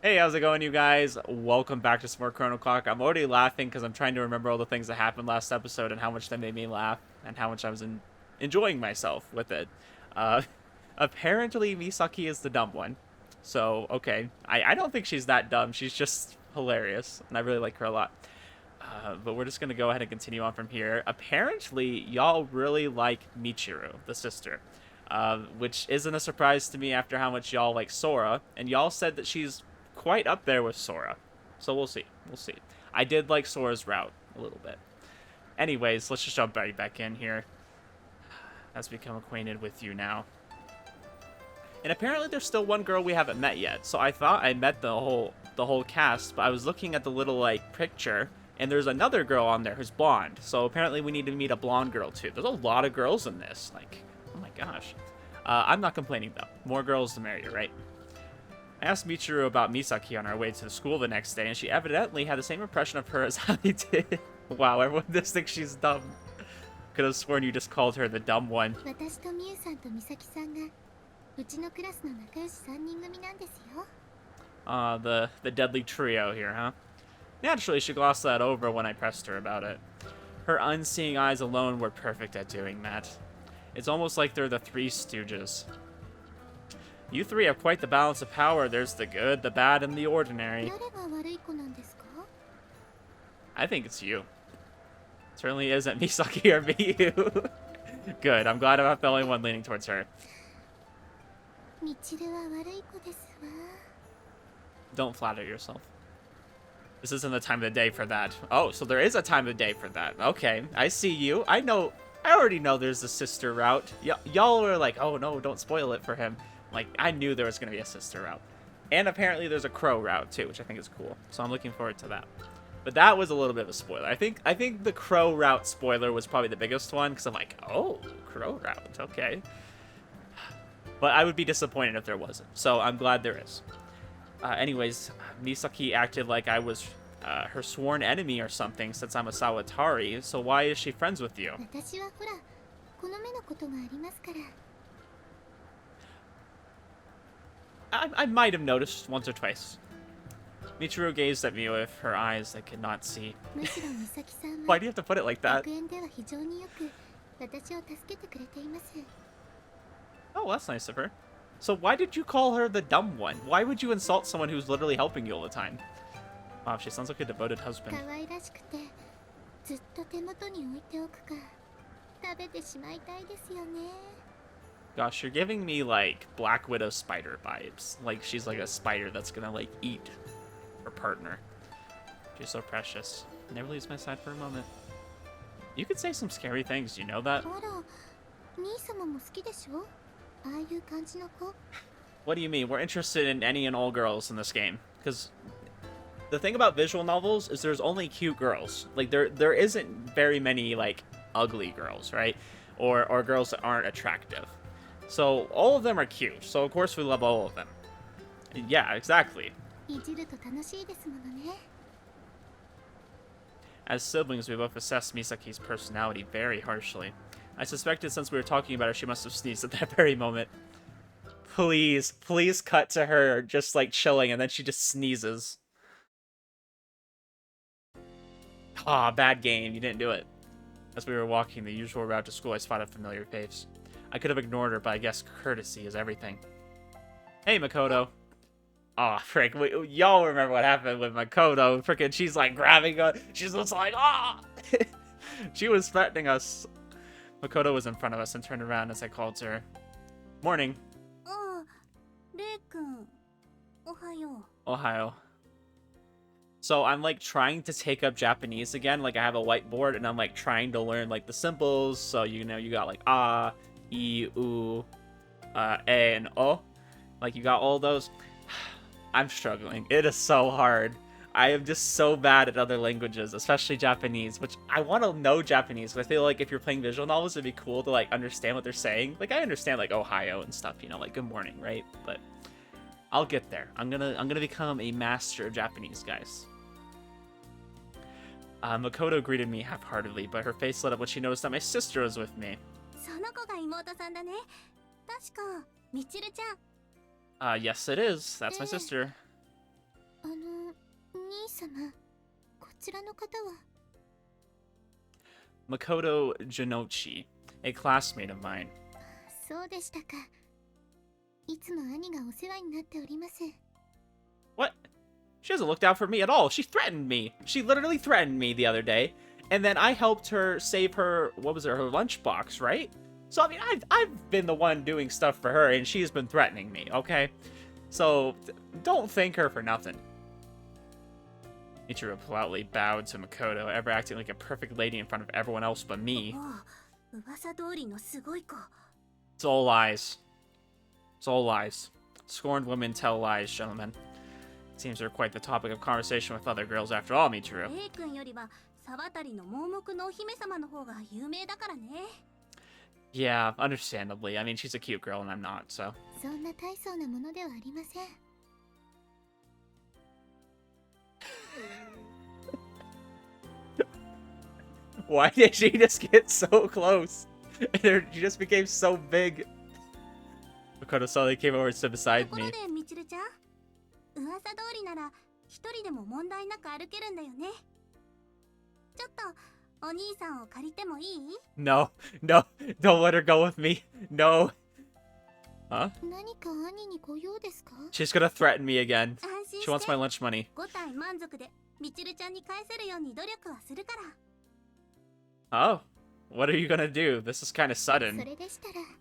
Hey, how's it going, you guys? Welcome back to some more ChronoClock. I'm already laughing because I'm trying to remember all the things that happened last episode and how much they made me laugh and how much I was enjoying myself with it. Uh, apparently, Misaki is the dumb one. So, okay. I don't think she's that dumb. She's just hilarious, and I really like her a lot. But we're just going to go ahead and continue on from here. Apparently, y'all really like Michiru, the sister. Which isn't a surprise to me after how much y'all like Sora. And y'all said that she's quite up there with Sora. So we'll see. We'll see. I did like Sora's route a little bit. Anyways, let's just jump right back in here. Let's become acquainted with you now. And apparently there's still one girl we haven't met yet. So I thought I met the whole cast, but I was looking at the little like picture and there's another girl on there who's blonde. So apparently we need to meet a blonde girl too. There's a lot of girls in this. Like, oh my gosh. I'm not complaining though. More girls the merrier, right? I asked Michiru about Misaki on our way to the school the next day, and she evidently had the same impression of her as I did. Wow, everyone just thinks she's dumb. Could have sworn you just called her the dumb one. The deadly trio here, huh? Naturally, she glossed that over when I pressed her about it. Her unseeing eyes alone were perfect at doing that. It's almost like they're the Three Stooges. You three have quite the balance of power. There's the good, the bad, and the ordinary. I think it's you. It certainly isn't Misaki or Miyu. Good, I'm glad I'm not the only one leaning towards her. Don't flatter yourself. This isn't the time of the day for that. Oh, so there is a time of day for that. Okay, I see you. I already know there's a sister route. Y'all were like, oh no, don't spoil it for him. Like, I knew there was going to be a sister route. And apparently there's a crow route, too, which I think is cool. So I'm looking forward to that. But that was a little bit of a spoiler. I think the crow route spoiler was probably the biggest one, because I'm like, oh, crow route, okay. But I would be disappointed if there wasn't. So I'm glad there is. Anyways, Misaki acted like I was her sworn enemy or something since I'm a Sawatari. So why is she friends with you? I might have noticed once or twice. Michiru gazed at me with her eyes I could not see. Why do you have to put it like that? Oh, that's nice of her. So why did you call her the dumb one? Why would you insult someone who's literally helping you all the time? Wow, she sounds like a devoted husband. Gosh, you're giving me, like, Black Widow spider vibes. Like, she's like a spider that's gonna, like, eat her partner. She's so precious. Never leaves my side for a moment. You could say some scary things, you know that? What do you mean? We're interested in any and all girls in this game. Because the thing about visual novels is there's only cute girls. Like, there isn't very many, like, ugly girls, right? Or girls that aren't attractive. So all of them are cute. So of course we love all of them. Yeah, exactly. As siblings, we both assessed Misaki's personality very harshly. I suspected since we were talking about her, she must have sneezed at that very moment. Please cut to her just like chilling and then she just sneezes. Ah, bad game. You didn't do it. As we were walking the usual route to school, I spotted a familiar face. I could have ignored her, but I guess courtesy is everything. Hey, Makoto. Aw, oh, frick. Y'all remember what happened with Makoto. Frickin' she's like grabbing us. She's just like, ah! She was threatening us. Makoto was in front of us and turned around as I called to her. Morning. Ohio. So I'm like trying to take up Japanese again. Like I have a whiteboard and I'm like trying to learn like the symbols. So you know you got like ah, I, U, A, and O. Like you got all those. I'm struggling. It is so hard. I am just so bad at other languages, especially Japanese, which I want to know Japanese, but I feel like if you're playing visual novels, it'd be cool to like understand what they're saying. Like I understand like Ohio and stuff, you know, like good morning, right? But I'll get there. I'm gonna become a master of Japanese, guys. Makoto greeted me half-heartedly, but her face lit up when she noticed that my sister was with me. Yes it is. That's my sister. 様、こちらの方は。 Makoto Jinochi, a classmate of mine. そうでしたか。いつも兄がお世話になっております。 What? She hasn't looked out for me at all. She threatened me. She literally threatened me the other day. And then I helped her save her, what was it, her lunchbox, right? So, I mean, I've been the one doing stuff for her, and she's been threatening me, okay? So, don't thank her for nothing. Michiru politely bowed to Makoto, ever acting like a perfect lady in front of everyone else but me. It's all lies. It's all lies. Scorned women tell lies, gentlemen. Seems they're quite the topic of conversation with other girls after all, Michiru. Yeah, understandably. I mean, she's a cute girl and I'm not, so. Why did she just get so close? She just became so big. Makoto suddenly came over and stood beside me. No, no, don't let her go with me. No. Huh? She's gonna threaten me again. She wants my lunch money. Oh, what are you gonna do? This is kind of sudden.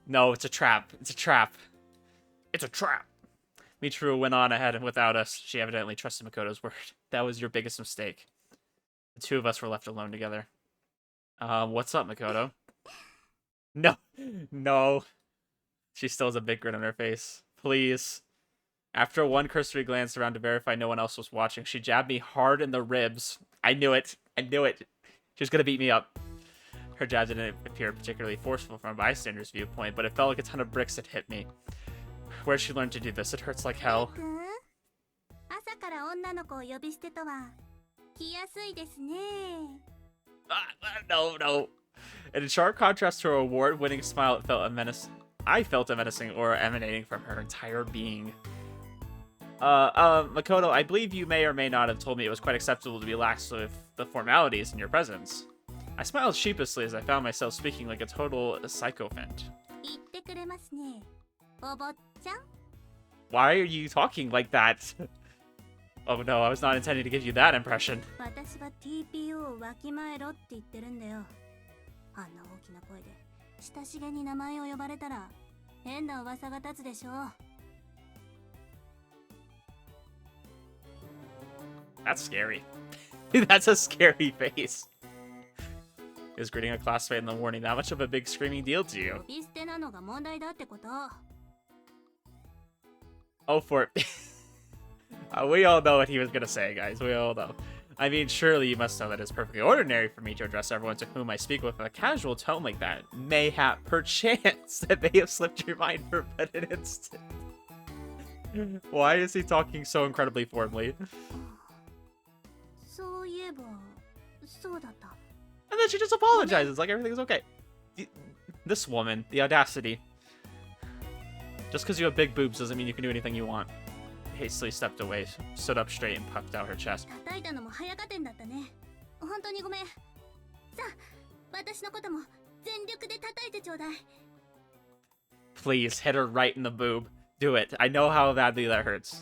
No, it's a trap. It's a trap. It's a trap. Michiru went on ahead without us. She evidently trusted Makoto's word. That was your biggest mistake. The two of us were left alone together. What's up, Makoto? No, no. She still has a big grin on her face. Please. After one cursory glance around to verify no one else was watching, she jabbed me hard in the ribs. I knew it. I knew it. She was gonna beat me up. Her jab didn't appear particularly forceful from a bystander's viewpoint, but it felt like a ton of bricks had hit me. Where'd she learn to do this? It hurts like hell. No, no. In sharp contrast to her award-winning smile, it felt a menace. I felt a menacing aura emanating from her entire being. Makoto, I believe you may or may not have told me it was quite acceptable to be lax with the formalities in your presence. I smiled sheepishly as I found myself speaking like a total sycophant. Why are you talking like that? Oh no, I was not intending to give you that impression. That's scary. That's a scary face. Is greeting a classmate in the morning that much of a big screaming deal to you? Oh, for it. We all know what he was gonna say, guys. We all know. I mean, surely you must know that it's perfectly ordinary for me to address everyone to whom I speak with a casual tone like that. Mayhap, perchance, that may have slipped your mind for but an instant. Why is he talking so incredibly formally? And then she just apologizes like everything's okay. This woman, the audacity. Just because you have big boobs doesn't mean you can do anything you want. Hastily stepped away, stood up straight and puffed out her chest. Please, hit her right in the boob. Do it. I know how badly that hurts.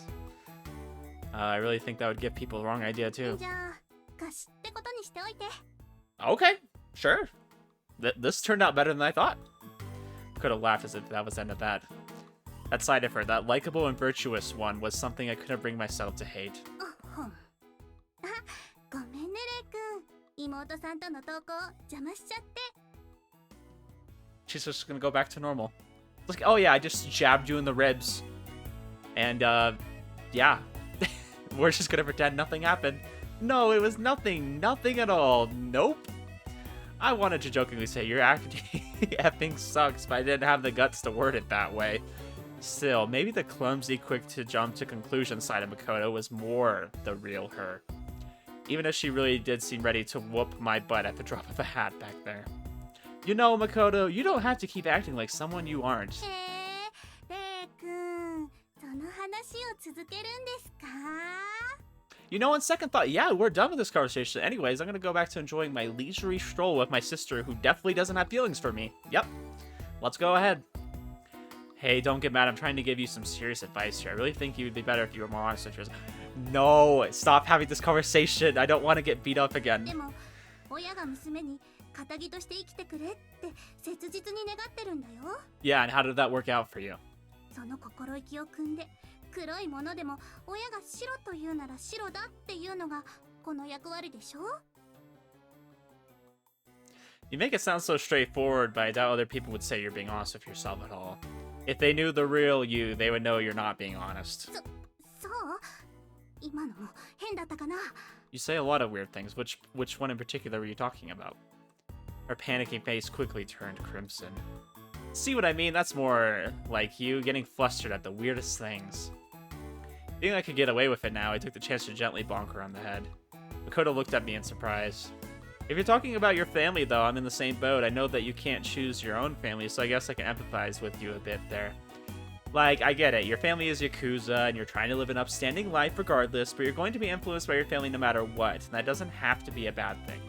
I really think that would give people the wrong idea, too. Okay, sure. This turned out better than I thought. Could have laughed as if that was the end of that. That side of her, that likable and virtuous one, was something I couldn't bring myself to hate. She's just gonna go back to normal. Like, oh yeah, I just jabbed you in the ribs. And, yeah. We're just gonna pretend nothing happened. No, it was nothing. Nothing at all. Nope. I wanted to jokingly say, your acting effing sucks, but I didn't have the guts to word it that way. Still, maybe the clumsy, quick to jump to conclusion side of Makoto was more the real her. Even if she really did seem ready to whoop my butt at the drop of a hat back there. You know, Makoto, you don't have to keep acting like someone you aren't. You know, on second thought, yeah, we're done with this conversation. Anyways, I'm gonna go back to enjoying my leisurely stroll with my sister, who definitely doesn't have feelings for me. Yep. Let's go ahead. Hey, don't get mad. I'm trying to give you some serious advice here. I really think you would be better if you were more honest with yourself. No, stop having this conversation. I don't want to get beat up again. Yeah, and how did that work out for you? You make it sound so straightforward, but I doubt other people would say you're being honest with yourself at all. If they knew the real you, they would know you're not being honest. You say a lot of weird things. Which one in particular were you talking about? Her panicking face quickly turned crimson. See what I mean? That's more like you, getting flustered at the weirdest things. Being I could get away with it now, I took the chance to gently bonk her on the head. Makoto looked at me in surprise. If you're talking about your family, though, I'm in the same boat. I know that you can't choose your own family, so I guess I can empathize with you a bit there. Like, I get it. Your family is Yakuza, and you're trying to live an upstanding life regardless, but you're going to be influenced by your family no matter what, and that doesn't have to be a bad thing.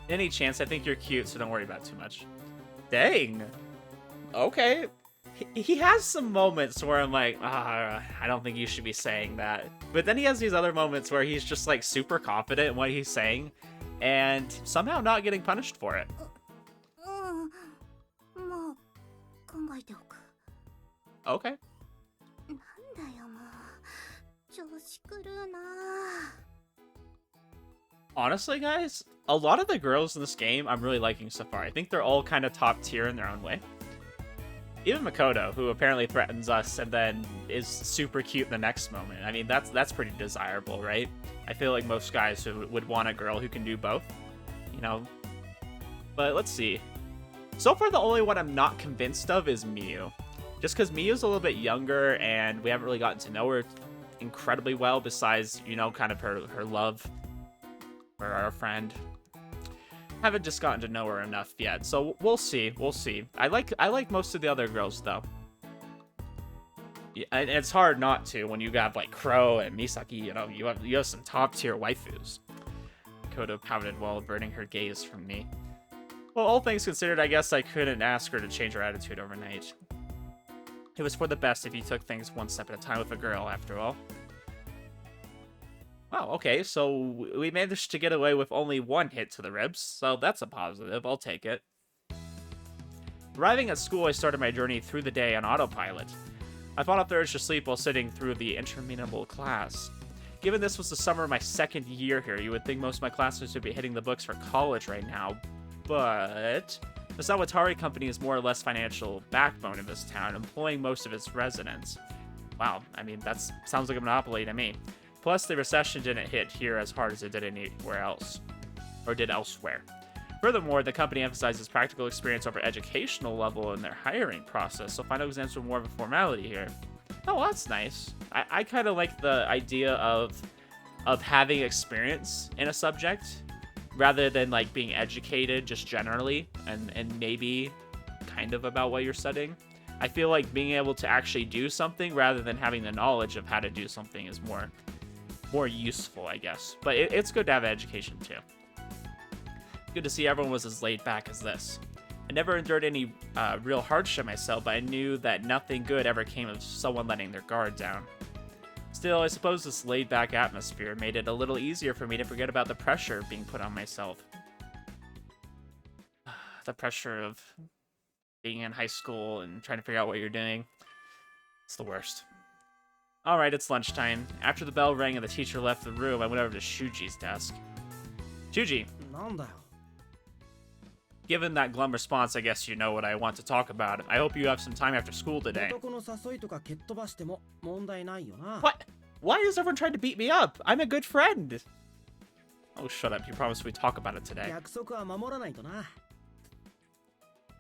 Any chance, I think you're cute, so don't worry about it too much. Dang. Okay. He has some moments where I'm like, I don't think you should be saying that. But then he has these other moments where he's just, like, super confident in what he's saying, and somehow not getting punished for it. Okay. Honestly, guys, a lot of the girls in this game I'm really liking so far. I think they're all kind of top tier in their own way. Even Makoto, who apparently threatens us and then is super cute in the next moment. I mean, that's pretty desirable, right? I feel like most guys would want a girl who can do both, you know? But let's see. So far, the only one I'm not convinced of is Miyu. Just because Miyu's a little bit younger and we haven't really gotten to know her incredibly well besides, you know, kind of her love for our friend. Haven't just gotten to know her enough yet, so we'll see. We'll see. I like most of the other girls though. Yeah, and it's hard not to when you have like Crow and Misaki. You know, you have some top tier waifus. Kodo pouted while averting her gaze from me. Well, all things considered, I guess I couldn't ask her to change her attitude overnight. It was for the best if you took things one step at a time with a girl, after all. Wow, okay, so we managed to get away with only one hit to the ribs, so that's a positive. I'll take it. Arriving at school, I started my journey through the day on autopilot. I fought off the urge to sleep while sitting through the interminable class. Given this was the summer of my second year here, you would think most of my classmates would be hitting the books for college right now, but the Sawatari Company is more or less financial backbone of this town, employing most of its residents. Wow, I mean, that sounds like a monopoly to me. Plus, the recession didn't hit here as hard as it did anywhere else, or did elsewhere. Furthermore, the company emphasizes practical experience over educational level in their hiring process, so final exams were more of a formality here. Oh, well, that's nice. I kind of like the idea of having experience in a subject, rather than like being educated just generally, and maybe kind of about what you're studying. I feel like being able to actually do something rather than having the knowledge of how to do something is more useful, I guess. But it's good to have education too. Good to see everyone was as laid back as this. I never endured any real hardship myself, but I knew that nothing good ever came of someone letting their guard down. Still, I suppose this laid-back atmosphere made it a little easier for me to forget about the pressure being put on myself. The pressure of being in high school and trying to figure out what you're doing. It's the worst. Alright, it's lunchtime. After the bell rang and the teacher left the room, I went over to Shuuji's desk. Shuuji. Given that glum response, I guess you know what I want to talk about. I hope you have some time after school today. What? Why is everyone trying to beat me up? I'm a good friend. Oh, shut up. You promised we'd talk about it today.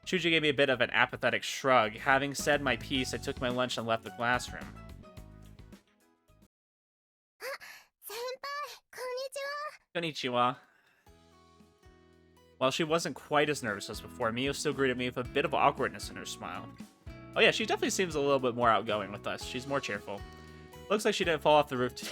Shuuji gave me a bit of an apathetic shrug. Having said my piece, I took my lunch and left the classroom. Konnichiwa. While she wasn't quite as nervous as before, Miyu still greeted me with a bit of awkwardness in her smile. Oh yeah, she definitely seems a little bit more outgoing with us. She's more cheerful. Looks like she didn't fall off the roof today.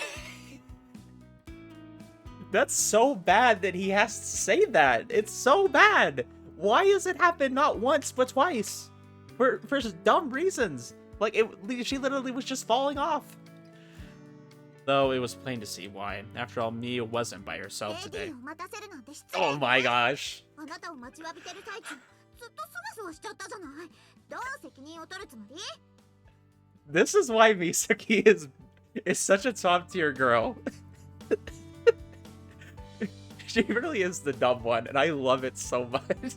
That's so bad that he has to say that. It's so bad. Why does it happen not once but twice? For just dumb reasons. Like, she literally was just falling off. Though it was plain to see why. After all, Mia wasn't by herself today. Oh my gosh. This is why Misaki is such a top tier girl. She really is the dumb one, and I love it so much.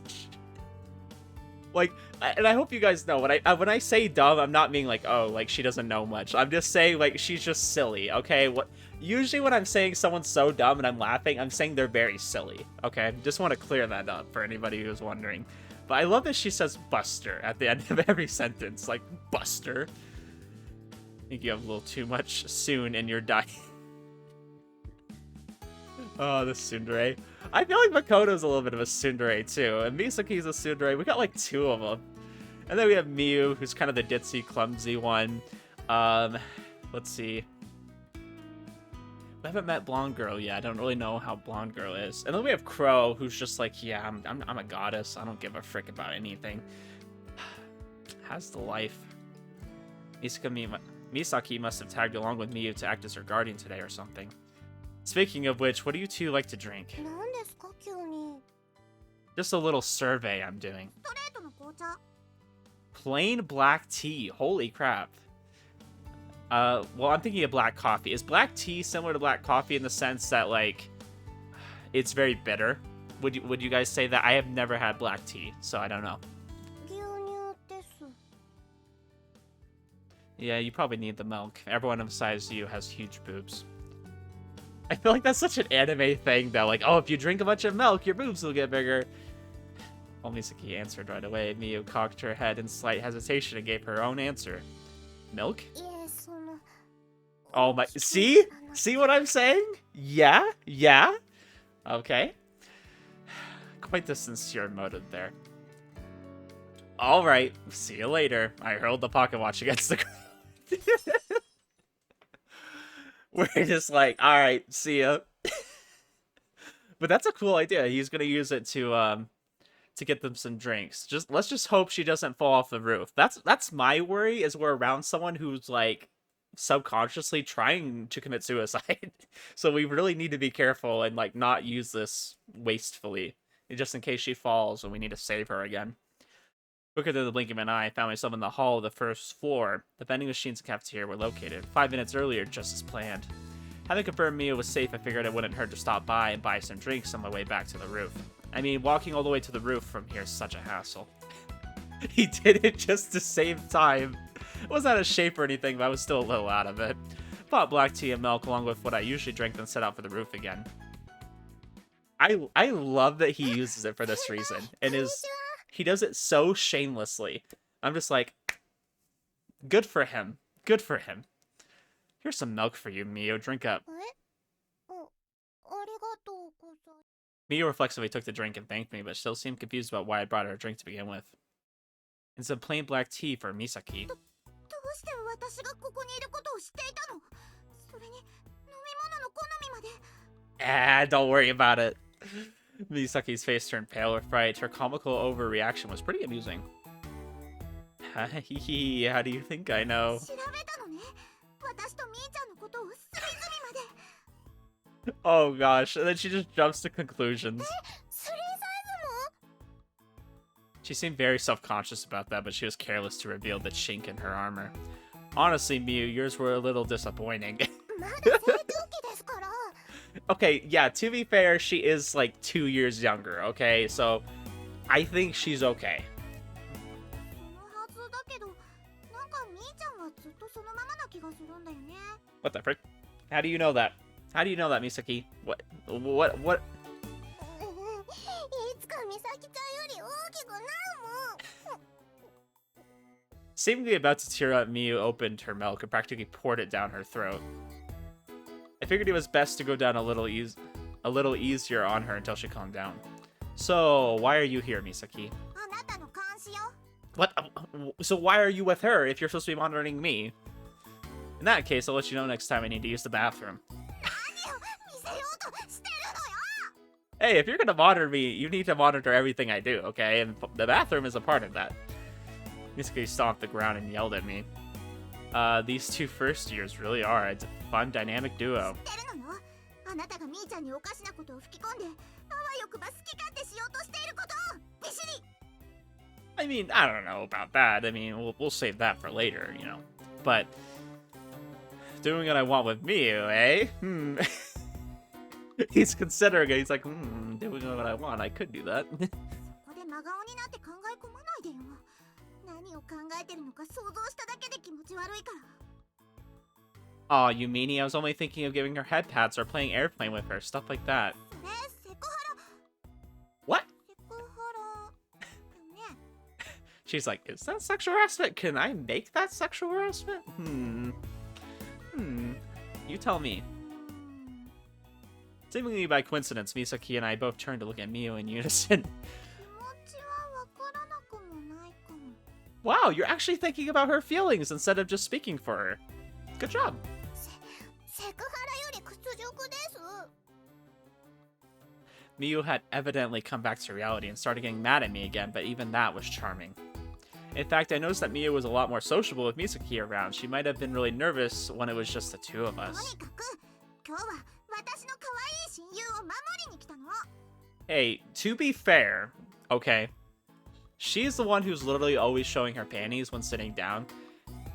Like, and I hope you guys know, when I say dumb, I'm not being like, oh, like, she doesn't know much. I'm just saying, like, she's just silly, okay? Usually when I'm saying someone's so dumb and I'm laughing, I'm saying they're very silly, okay? Just want to clear that up for anybody who's wondering. But I love that she says Buster at the end of every sentence, like, Buster. I think you have a little too much soon and you're dying. Oh, the tsundere. I feel like Makoto's a little bit of a tsundere too, and Misaki's a tsundere. We got like 2 of them. And then we have Miu, who's kind of the ditzy, clumsy one. Let's see. We haven't met Blonde Girl yet. I don't really know how Blonde Girl is. And then we have Crow, who's just like, yeah, I'm a goddess. I don't give a frick about anything. How's the life? Misaki must have tagged along with Miu to act as her guardian today or something. Speaking of which, what do you 2 like to drink? Just a little survey I'm doing. Plain black tea. Holy crap. Well, I'm thinking of black coffee. Is black tea similar to black coffee in the sense that, like, it's very bitter? Would you guys say that? I have never had black tea, so I don't know. Yeah, you probably need the milk. Everyone of size you has huge boobs. I feel like that's such an anime thing, though. Like, oh, if you drink a bunch of milk, your boobs will get bigger. Well, Misaki answered right away. Miu cocked her head in slight hesitation and gave her own answer. Milk? Oh my... See? See what I'm saying? Yeah? Yeah? Okay. Quite the sincere motive there. Alright, see you later. I hurled the pocket watch against the ground. We're just like, alright, see ya. But that's a cool idea. He's gonna use it to get them some drinks. Let's just hope she doesn't fall off the roof. That's my worry, is we're around someone who's like subconsciously trying to commit suicide. So we really need to be careful and like not use this wastefully, just in case she falls and we need to save her again. Quicker than the blink of an eye, I found myself in the hall of the first floor. The vending machines and cafeteria were located 5 minutes earlier, just as planned. Having confirmed Mia was safe, I figured it wouldn't hurt to stop by and buy some drinks on my way back to the roof. I mean, walking all the way to the roof from here is such a hassle. He did it just to save time. It wasn't out of shape or anything, but I was still a little out of it. Bought black tea and milk along with what I usually drink, then set out for the roof again. I love that he uses it for this reason, and he does it so shamelessly. I'm just like, good for him. Good for him. Here's some milk for you, Mio. Drink up. Mio reflexively took the drink and thanked me, but still seemed confused about why I brought her a drink to begin with. And some plain black tea for Misaki. Don't worry about it. Misaki's face turned pale with fright. Her comical overreaction was pretty amusing. How do you think I know? Oh gosh, and then she just jumps to conclusions. She seemed very self-conscious about that, but she was careless to reveal the chink in her armor. Honestly, Miu, yours were a little disappointing. Okay, yeah, to be fair, she is like 2 years younger, okay? So, I think she's okay. What the frick? How do you know that? How do you know that, Misaki? What? Seemingly about to tear up, Miu opened her milk and practically poured it down her throat. I figured it was best to go down a little easier on her until she calmed down. So, why are you here, Misaki? What? So why are you with her if you're supposed to be monitoring me? In that case, I'll let you know next time I need to use the bathroom. Hey, if you're gonna monitor me, you need to monitor everything I do, okay? And the bathroom is a part of that. Misaki stomped the ground and yelled at me. These two first years really are. It's a fun, dynamic duo. I mean, I don't know about that. I mean, we'll save that for later, you know. But doing what I want with Miyu, eh? He's considering it. He's like, doing what I want. I could do that. Aw, you meanie. I was only thinking of giving her head pats or playing airplane with her. Stuff like that. What? She's like, is that sexual harassment? Can I make that sexual harassment? You tell me. Seemingly by coincidence, Misaki and I both turned to look at Miyu in unison. Wow, you're actually thinking about her feelings instead of just speaking for her. Good job. Miyu had evidently come back to reality and started getting mad at me again, but even that was charming. In fact, I noticed that Miyu was a lot more sociable with Misaki around. She might have been really nervous when it was just the two of us. Hey, to be fair, okay, she's the one who's literally always showing her panties when sitting down.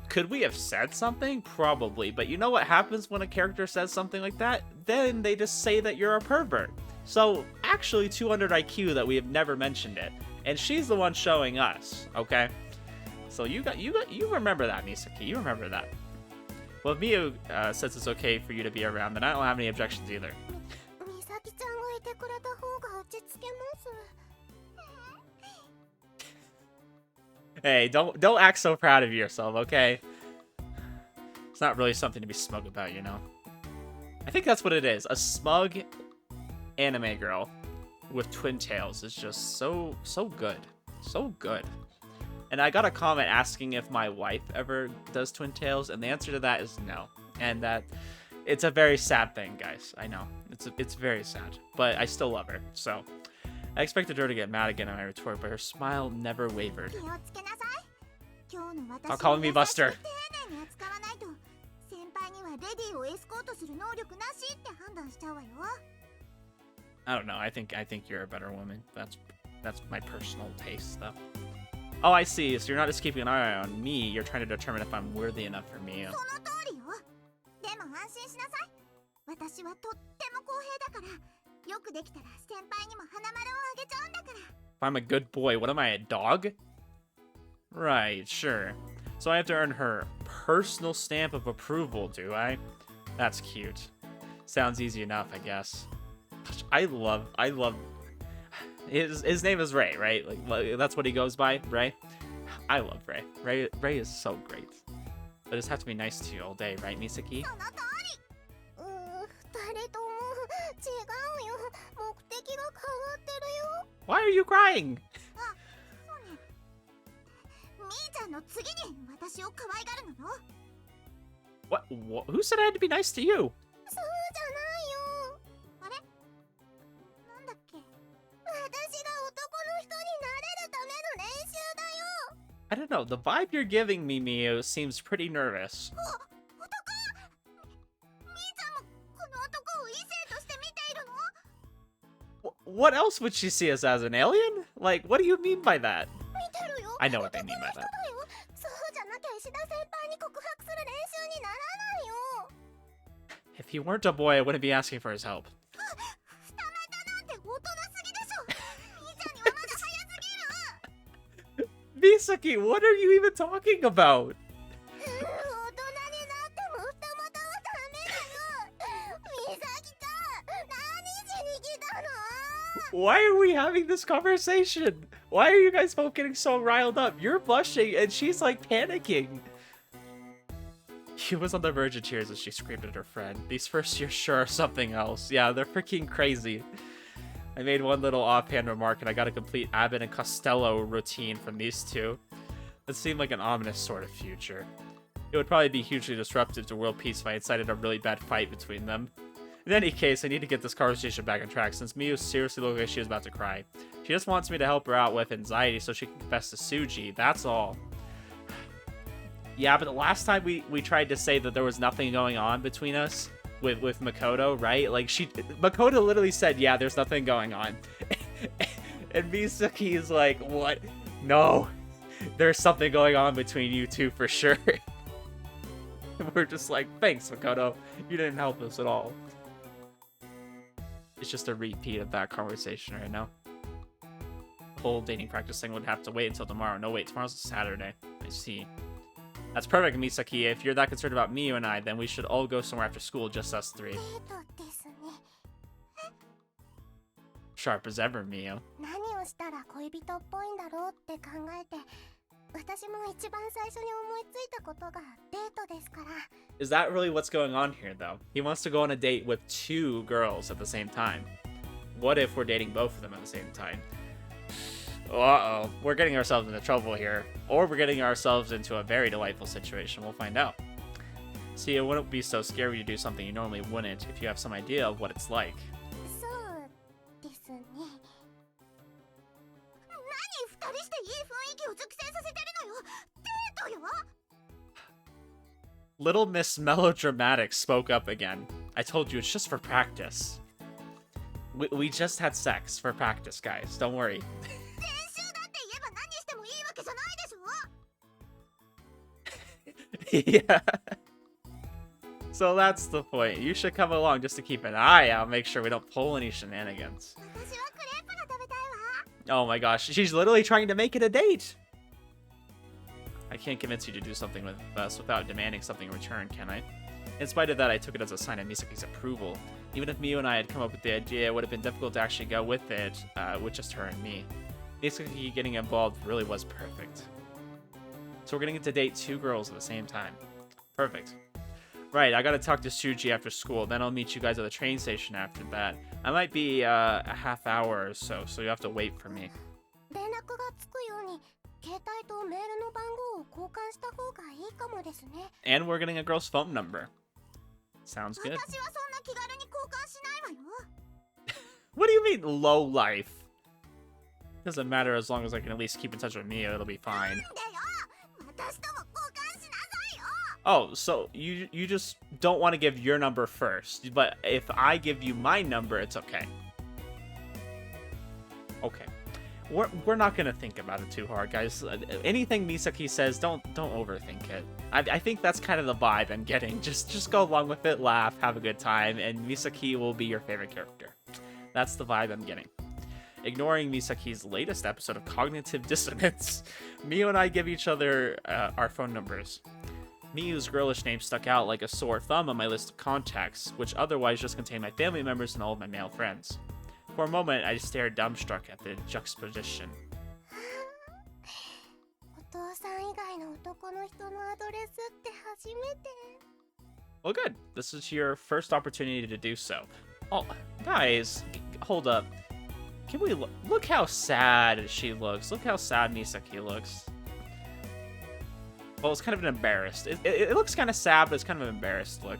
Could we have said something? Probably, but you know what happens when a character says something like that? Then they just say that you're a pervert. So, actually 200 IQ that we have never mentioned it. And she's the one showing us, okay? So you remember that, Misaki. You remember that. Well, if Miyu says it's okay for you to be around, then I don't have any objections either. Hey, don't act so proud of yourself, okay? It's not really something to be smug about, you know? I think that's what it is. A smug anime girl with twin tails is just so good. So good. And I got a comment asking if my wife ever does twin tails, and the answer to that is no. And that it's a very sad thing, guys. I know. It's very sad. But I still love her, so I expected her to get mad again at my retort, but her smile never wavered. Stop calling me Buster. I don't know. I think you're a better woman. That's my personal taste, though. Oh, I see. So you're not just keeping an eye on me. You're trying to determine if I'm worthy enough for me. If I'm a good boy, what am I, a dog? Right, sure. So I have to earn her personal stamp of approval, do I? That's cute. Sounds easy enough, I guess. I love his name is Ray, right? Like that's what he goes by, Ray. I love Ray. Ray is so great. But just have to be nice to you all day, right, Misaki? Why are you crying? What? Who said I had to be nice to you? I don't know, the vibe you're giving me, Miyu, seems pretty nervous. What else would she see us as, an alien? Like, what do you mean by that? I know what they mean by that. If he weren't a boy, I wouldn't be asking for his help. Misaki, what are you even talking about? Why are we having this conversation? Why are you guys both getting so riled up? You're blushing and she's like panicking. She was on the verge of tears as she screamed at her friend. These first years sure are something else. Yeah, they're freaking crazy. I made one little offhand remark and I got a complete Abbott and Costello routine from these two. It seemed like an ominous sort of future. It would probably be hugely disruptive to world peace if I incited a really bad fight between them. In any case, I need to get this conversation back on track since Miyu seriously looked like she was about to cry. She just wants me to help her out with anxiety so she can confess to Shuuji, that's all. Yeah, but the last time we tried to say that there was nothing going on between us with Makoto, right? Like, Makoto literally said, yeah, there's nothing going on. And Misaki is like, what? No, there's something going on between you two for sure. And we're just like, thanks, Makoto. You didn't help us at all. It's just a repeat of that conversation right now. The whole dating practice thing would have to wait until tomorrow. No, wait, tomorrow's a Saturday. I see. That's perfect, Misaki. If you're that concerned about Miyu and I, then we should all go somewhere after school, just us three. Sharp as ever, Miyu. Is that really what's going on here, though? He wants to go on a date with 2 girls at the same time. What if we're dating both of them at the same time? Uh-oh. We're getting ourselves into trouble here. Or we're getting ourselves into a very delightful situation. We'll find out. See, it wouldn't be so scary to do something you normally wouldn't if you have some idea of what it's like. Little Miss Melodramatic spoke up again. I told you, it's just for practice. We just had sex for practice, guys. Don't worry. Yeah. So that's the point. You should come along just to keep an eye out, make sure we don't pull any shenanigans. Oh my gosh, she's literally trying to make it a date. I can't convince you to do something with us without demanding something in return, can I? In spite of that, I took it as a sign of Misaki's approval. Even if Miyu and I had come up with the idea, it would have been difficult to actually go with it, with just her and me. Misaki getting involved really was perfect. So we're getting to date 2 girls at the same time. Perfect. Right, I gotta talk to Shuuji after school, then I'll meet you guys at the train station after that. I might be a half hour or so, so you have to wait for me. And we're getting a girl's phone number. Sounds good. What do you mean, low life? Doesn't matter as long as I can at least keep in touch with Mia, it'll be fine. Oh, so you just don't want to give your number first, but if I give you my number, it's okay. Okay. We're not gonna think about it too hard, guys. Anything Misaki says, don't overthink it. I think that's kind of the vibe I'm getting. Just go along with it, laugh, have a good time, and Misaki will be your favorite character. That's the vibe I'm getting. Ignoring Misaki's latest episode of cognitive dissonance, Miyu and I give each other our phone numbers. Miyu's girlish name stuck out like a sore thumb on my list of contacts, which otherwise just contained my family members and all of my male friends. For a moment, I stared dumbstruck at the juxtaposition. Well, good. This is your first opportunity to do so. Oh, guys, hold up. Can we look how sad she looks? Look how sad Misaki looks. Well, it's kind of an embarrassed. It looks kind of sad, but it's kind of an embarrassed look.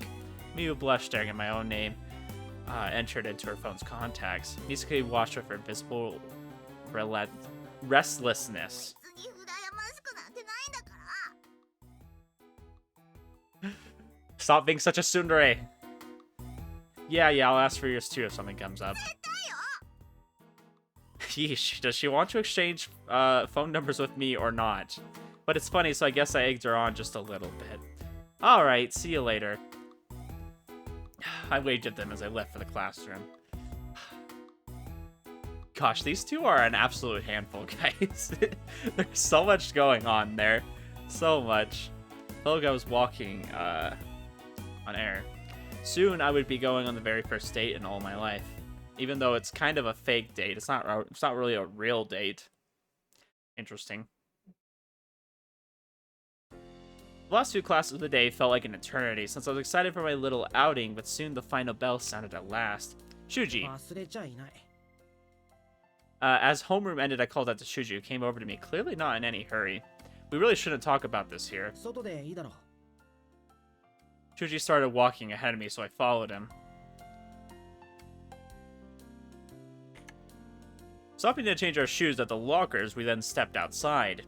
Miyu blushed staring at my own name. Entered into her phone's contacts. Misaki watched with her visible restlessness. Stop being such a tsundere. Yeah, I'll ask for yours too if something comes up. Yeesh, does she want to exchange phone numbers with me or not? But it's funny, so I guess I egged her on just a little bit. Alright, see you later. I waved at them as I left for the classroom. Gosh, these two are an absolute handful, guys. There's so much going on there. So much. Felt like I was walking on air. Soon I would be going on the very first date in all my life. Even though it's kind of a fake date. It's not really a real date. Interesting. The last 2 classes of the day felt like an eternity since I was excited for my little outing, but soon the final bell sounded at last. Shuuji. As homeroom ended, I called out to Shuuji, who came over to me, clearly not in any hurry. We really shouldn't talk about this here. Shuuji started walking ahead of me, so I followed him. Stopping to change our shoes at the lockers, we then stepped outside.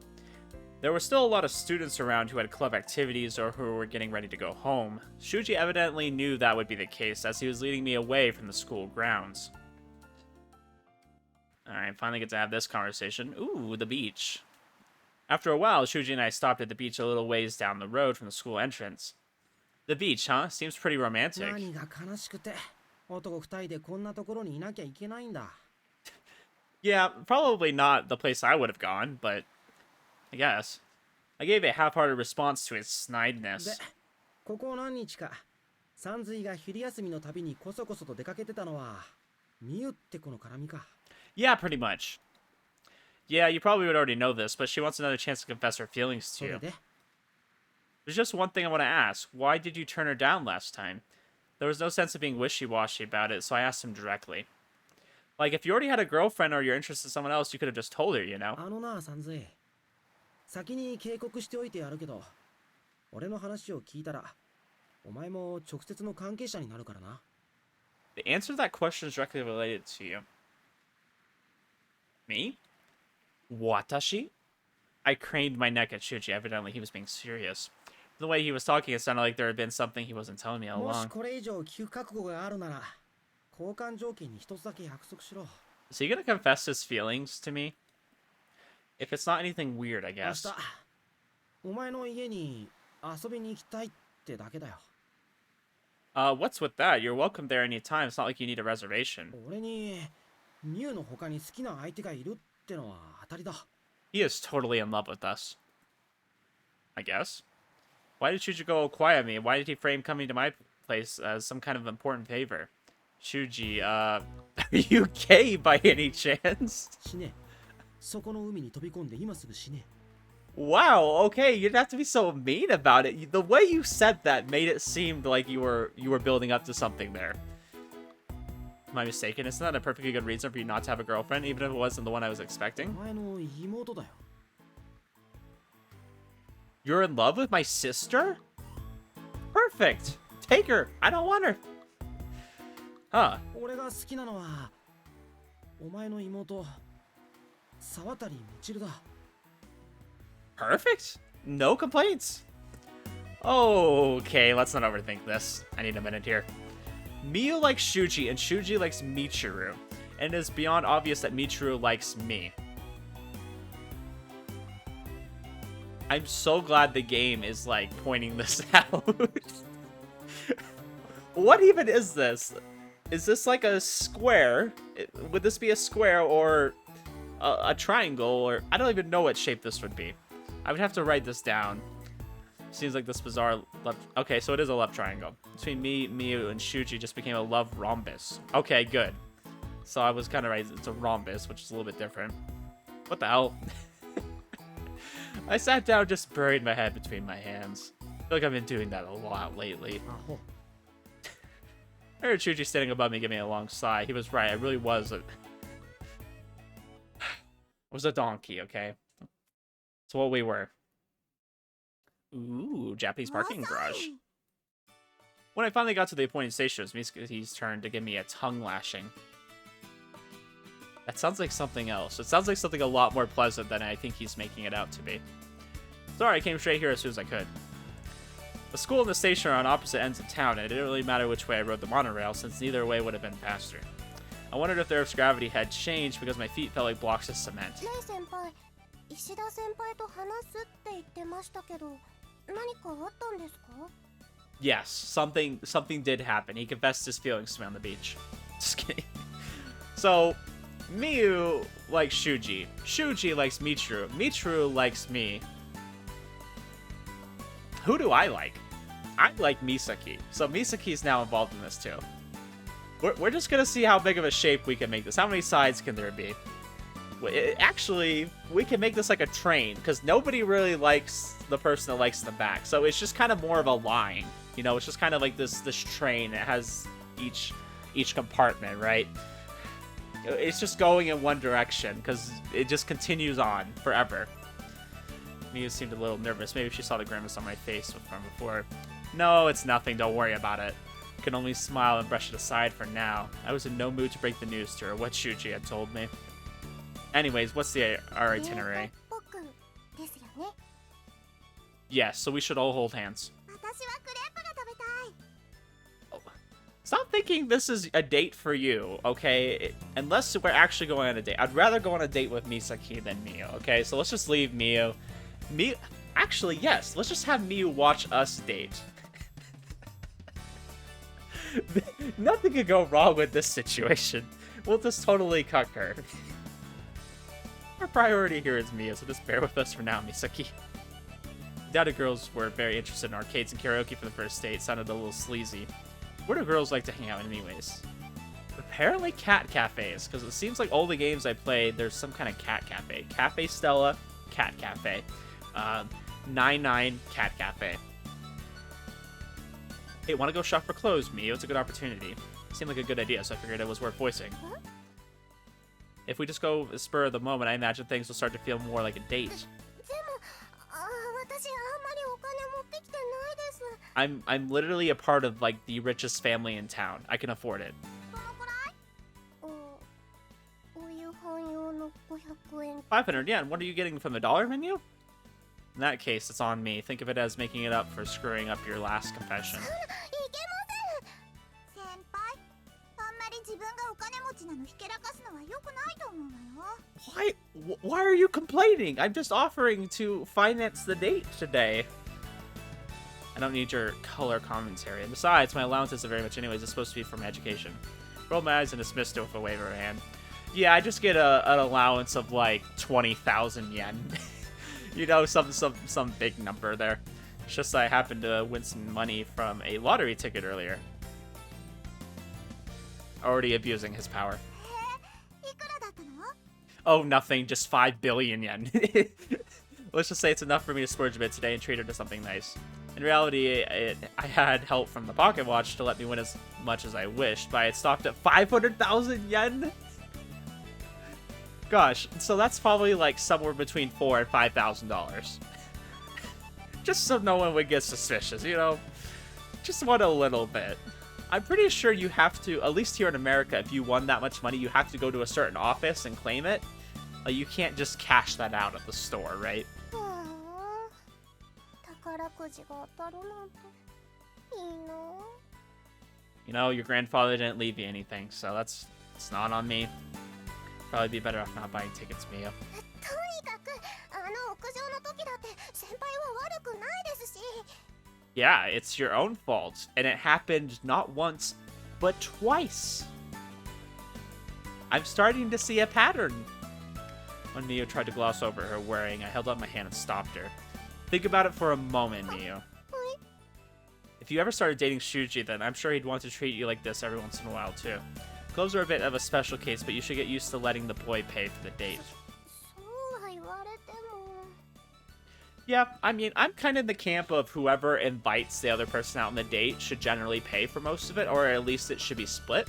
There were still a lot of students around who had club activities or who were getting ready to go home. Shuuji evidently knew that would be the case, as he was leading me away from the school grounds. Alright, finally get to have this conversation. Ooh, the beach. After a while, Shuuji and I stopped at the beach a little ways down the road from the school entrance. The beach, huh? Seems pretty romantic. Yeah, probably not the place I would have gone, but I guess. I gave a half-hearted response to his snideness. Yeah, pretty much. Yeah, you probably would already know this, but she wants another chance to confess her feelings to you. There's just one thing I want to ask. Why did you turn her down last time? There was no sense of being wishy-washy about it, so I asked him directly. Like, if you already had a girlfriend or you're interested in someone else, you could have just told her, you know? The answer to that question is directly related to you. Me? Watashi? I craned my neck at Shuuji. Evidently, he was being serious. The way he was talking, it sounded like there had been something he wasn't telling me all along. Is he gonna confess his feelings to me? If it's not anything weird, I guess. What's with that? You're welcome there anytime. It's not like you need a reservation. He is totally in love with us. I guess. Why did Shuuji go quiet me? Why did he frame coming to my place as some kind of important favor? Shuuji, are you gay by any chance? Wow, okay, you didn't have to be so mean about it. The way you said that made it seem like you were building up to something there. Am I mistaken? Isn't that a perfectly good reason for you not to have a girlfriend, even if it wasn't the one I was expecting? You're in love with my sister? Perfect. Take her. I don't want her. Huh. Perfect. No complaints. Okay, let's not overthink this. I need a minute here. Miu likes Shuuji, and Shuuji likes Michiru. And it is beyond obvious that Michiru likes me. I'm so glad the game is, like, pointing this out. What even is this? Is this like a square? Would this be a square or a triangle? Or I don't even know what shape this would be. I would have to write this down. Seems like this bizarre love. Okay, so it is a love triangle. Between me, Miu, and Shuuji just became a love rhombus. Okay, good. So I was kind of right. It's a rhombus, which is a little bit different. What the hell? I sat down, just buried my head between my hands. I feel like I've been doing that a lot lately. I heard Shuuji standing above me giving a long sigh. He was right. I really was a... was a donkey, okay? That's what we were. Ooh, Japanese parking garage. When I finally got to the appointed station, it was Misaki's turn to give me a tongue lashing. That sounds like something else. It sounds like something a lot more pleasant than I think he's making it out to be. Sorry, I came straight here as soon as I could. The school and the station are on opposite ends of town, and it didn't really matter which way I rode the monorail, since neither way would have been faster. I wondered if the Earth's gravity had changed because my feet felt like blocks of cement. Yes, something did happen. He confessed his feelings to me on the beach. Just kidding. So, Miu likes Shuuji. Shuuji likes Michiru. Michiru likes me. Who do I like? I like Misaki. So Misaki's now involved in this too. We're just gonna see how big of a shape we can make this. How many sides can there be? Actually, we can make this like a train, because nobody really likes the person that likes the back. So it's just kind of more of a line. You know, it's just kind of like this train. It has each compartment, right? It's just going in one direction, because it just continues on forever. Mia seemed a little nervous. Maybe she saw the grimace on my face from before. No, it's nothing. Don't worry about it. I can only smile and brush it aside for now. I was in no mood to break the news to her, what Shuuji had told me. Anyways, what's our itinerary? デートっぽくですよね。 Yes, so we should all hold hands. 私はクレープが食べたい。 Stop thinking this is a date for you, okay? Unless we're actually going on a date. I'd rather go on a date with Misaki than Miyu, okay? So let's just leave Miyu. Actually, yes. Let's just have Miyu watch us date. Nothing could go wrong with this situation. We'll just totally cuck her. Our priority here is Miyu, so just bear with us for now, Misaki. Doubted girls were very interested in arcades and karaoke for the first date. Sounded a little sleazy. Where do girls like to hang out anyways? Apparently cat cafes, because it seems like all the games I played, there's some kind of cat cafe. Cafe Stella, cat cafe. 99 cat cafe. Hey, want to go shop for clothes, Mio? It's a good opportunity. Seemed like a good idea, so I figured it was worth voicing. Huh? If we just go spur of the moment, I imagine things will start to feel more like a date. でも、私あんまりお金持ってきてないです。 I'm literally a part of like the richest family in town. I can afford it. どのくらい？お夕飯用の500円。 500 yen. What are you getting from the dollar menu? In that case, it's on me. Think of it as making it up for screwing up your last confession. いけません。先輩、あんまり自分がお金持ちなのひけらかすのは良くないと思うわよ。 Why are you complaining? I'm just offering to finance the date today. I don't need your color commentary. And besides, my allowance isn't very much anyways. It's supposed to be for my education. Rolled my eyes and dismissed it with a wave of a hand. Yeah, I just get an allowance of like 20,000 yen. You know, some big number there. It's just I happened to win some money from a lottery ticket earlier. Already abusing his power. いくらだったの？ Oh, nothing. Just 5 billion yen. Let's just say it's enough for me to splurge a bit today and treat her to something nice. In reality, I had help from the pocket watch to let me win as much as I wished, but I had stocked at 500,000 yen? Gosh, so that's probably like somewhere between $4,000 and $5,000. Just so no one would get suspicious, you know? Just want a little bit. I'm pretty sure you have to, at least here in America, if you won that much money, you have to go to a certain office and claim it. You can't just cash that out at the store, right? 宝くじが当たるなんていいな。 You know, your grandfather didn't leave you anything, so it's not on me. Probably be better off not buying tickets, Mia. とにかくあの屋上の時だって先輩は悪くないですし。 Yeah, it's your own fault, and it happened not once, but twice. I'm starting to see a pattern. When Mio tried to gloss over her worrying, I held up my hand and stopped her. Think about it for a moment, Mio. If you ever started dating Shuuji, then I'm sure he'd want to treat you like this every once in a while, too. Gloves are a bit of a special case, but you should get used to letting the boy pay for the date. そうは言われても。 Yeah, I mean, I'm kind of in the camp of whoever invites the other person out on the date should generally pay for most of it, or at least it should be split.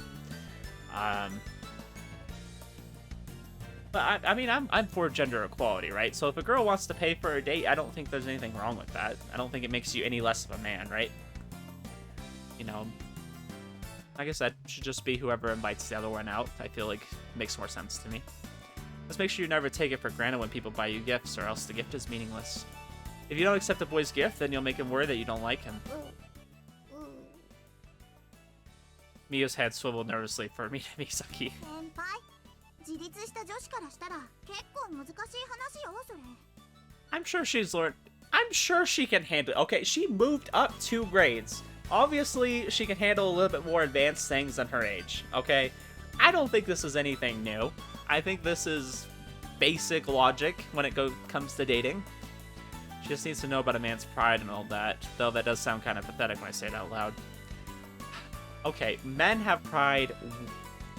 But I mean, I'm for gender equality, right? So if a girl wants to pay for a date, I don't think there's anything wrong with that. I don't think it makes you any less of a man, right? You know, like I said, it should just be whoever invites the other one out. I feel like it makes more sense to me. Just make sure you never take it for granted when people buy you gifts, or else the gift is meaningless. If you don't accept a boy's gift, then you'll make him worry that you don't like him. Mio's head swiveled nervously for me to Misaki. 先輩、自立した女子からしたら結構難しい話よそれ。 I'm sure she's learned. I'm sure she can handle. Okay, she moved up 2 grades. Obviously, she can handle a little bit more advanced things than her age. Okay, I don't think this is anything new. I think this is basic logic when it comes to dating. She just needs to know about a man's pride and all that. Though that does sound kind of pathetic when I say it out loud. Okay, men have pride.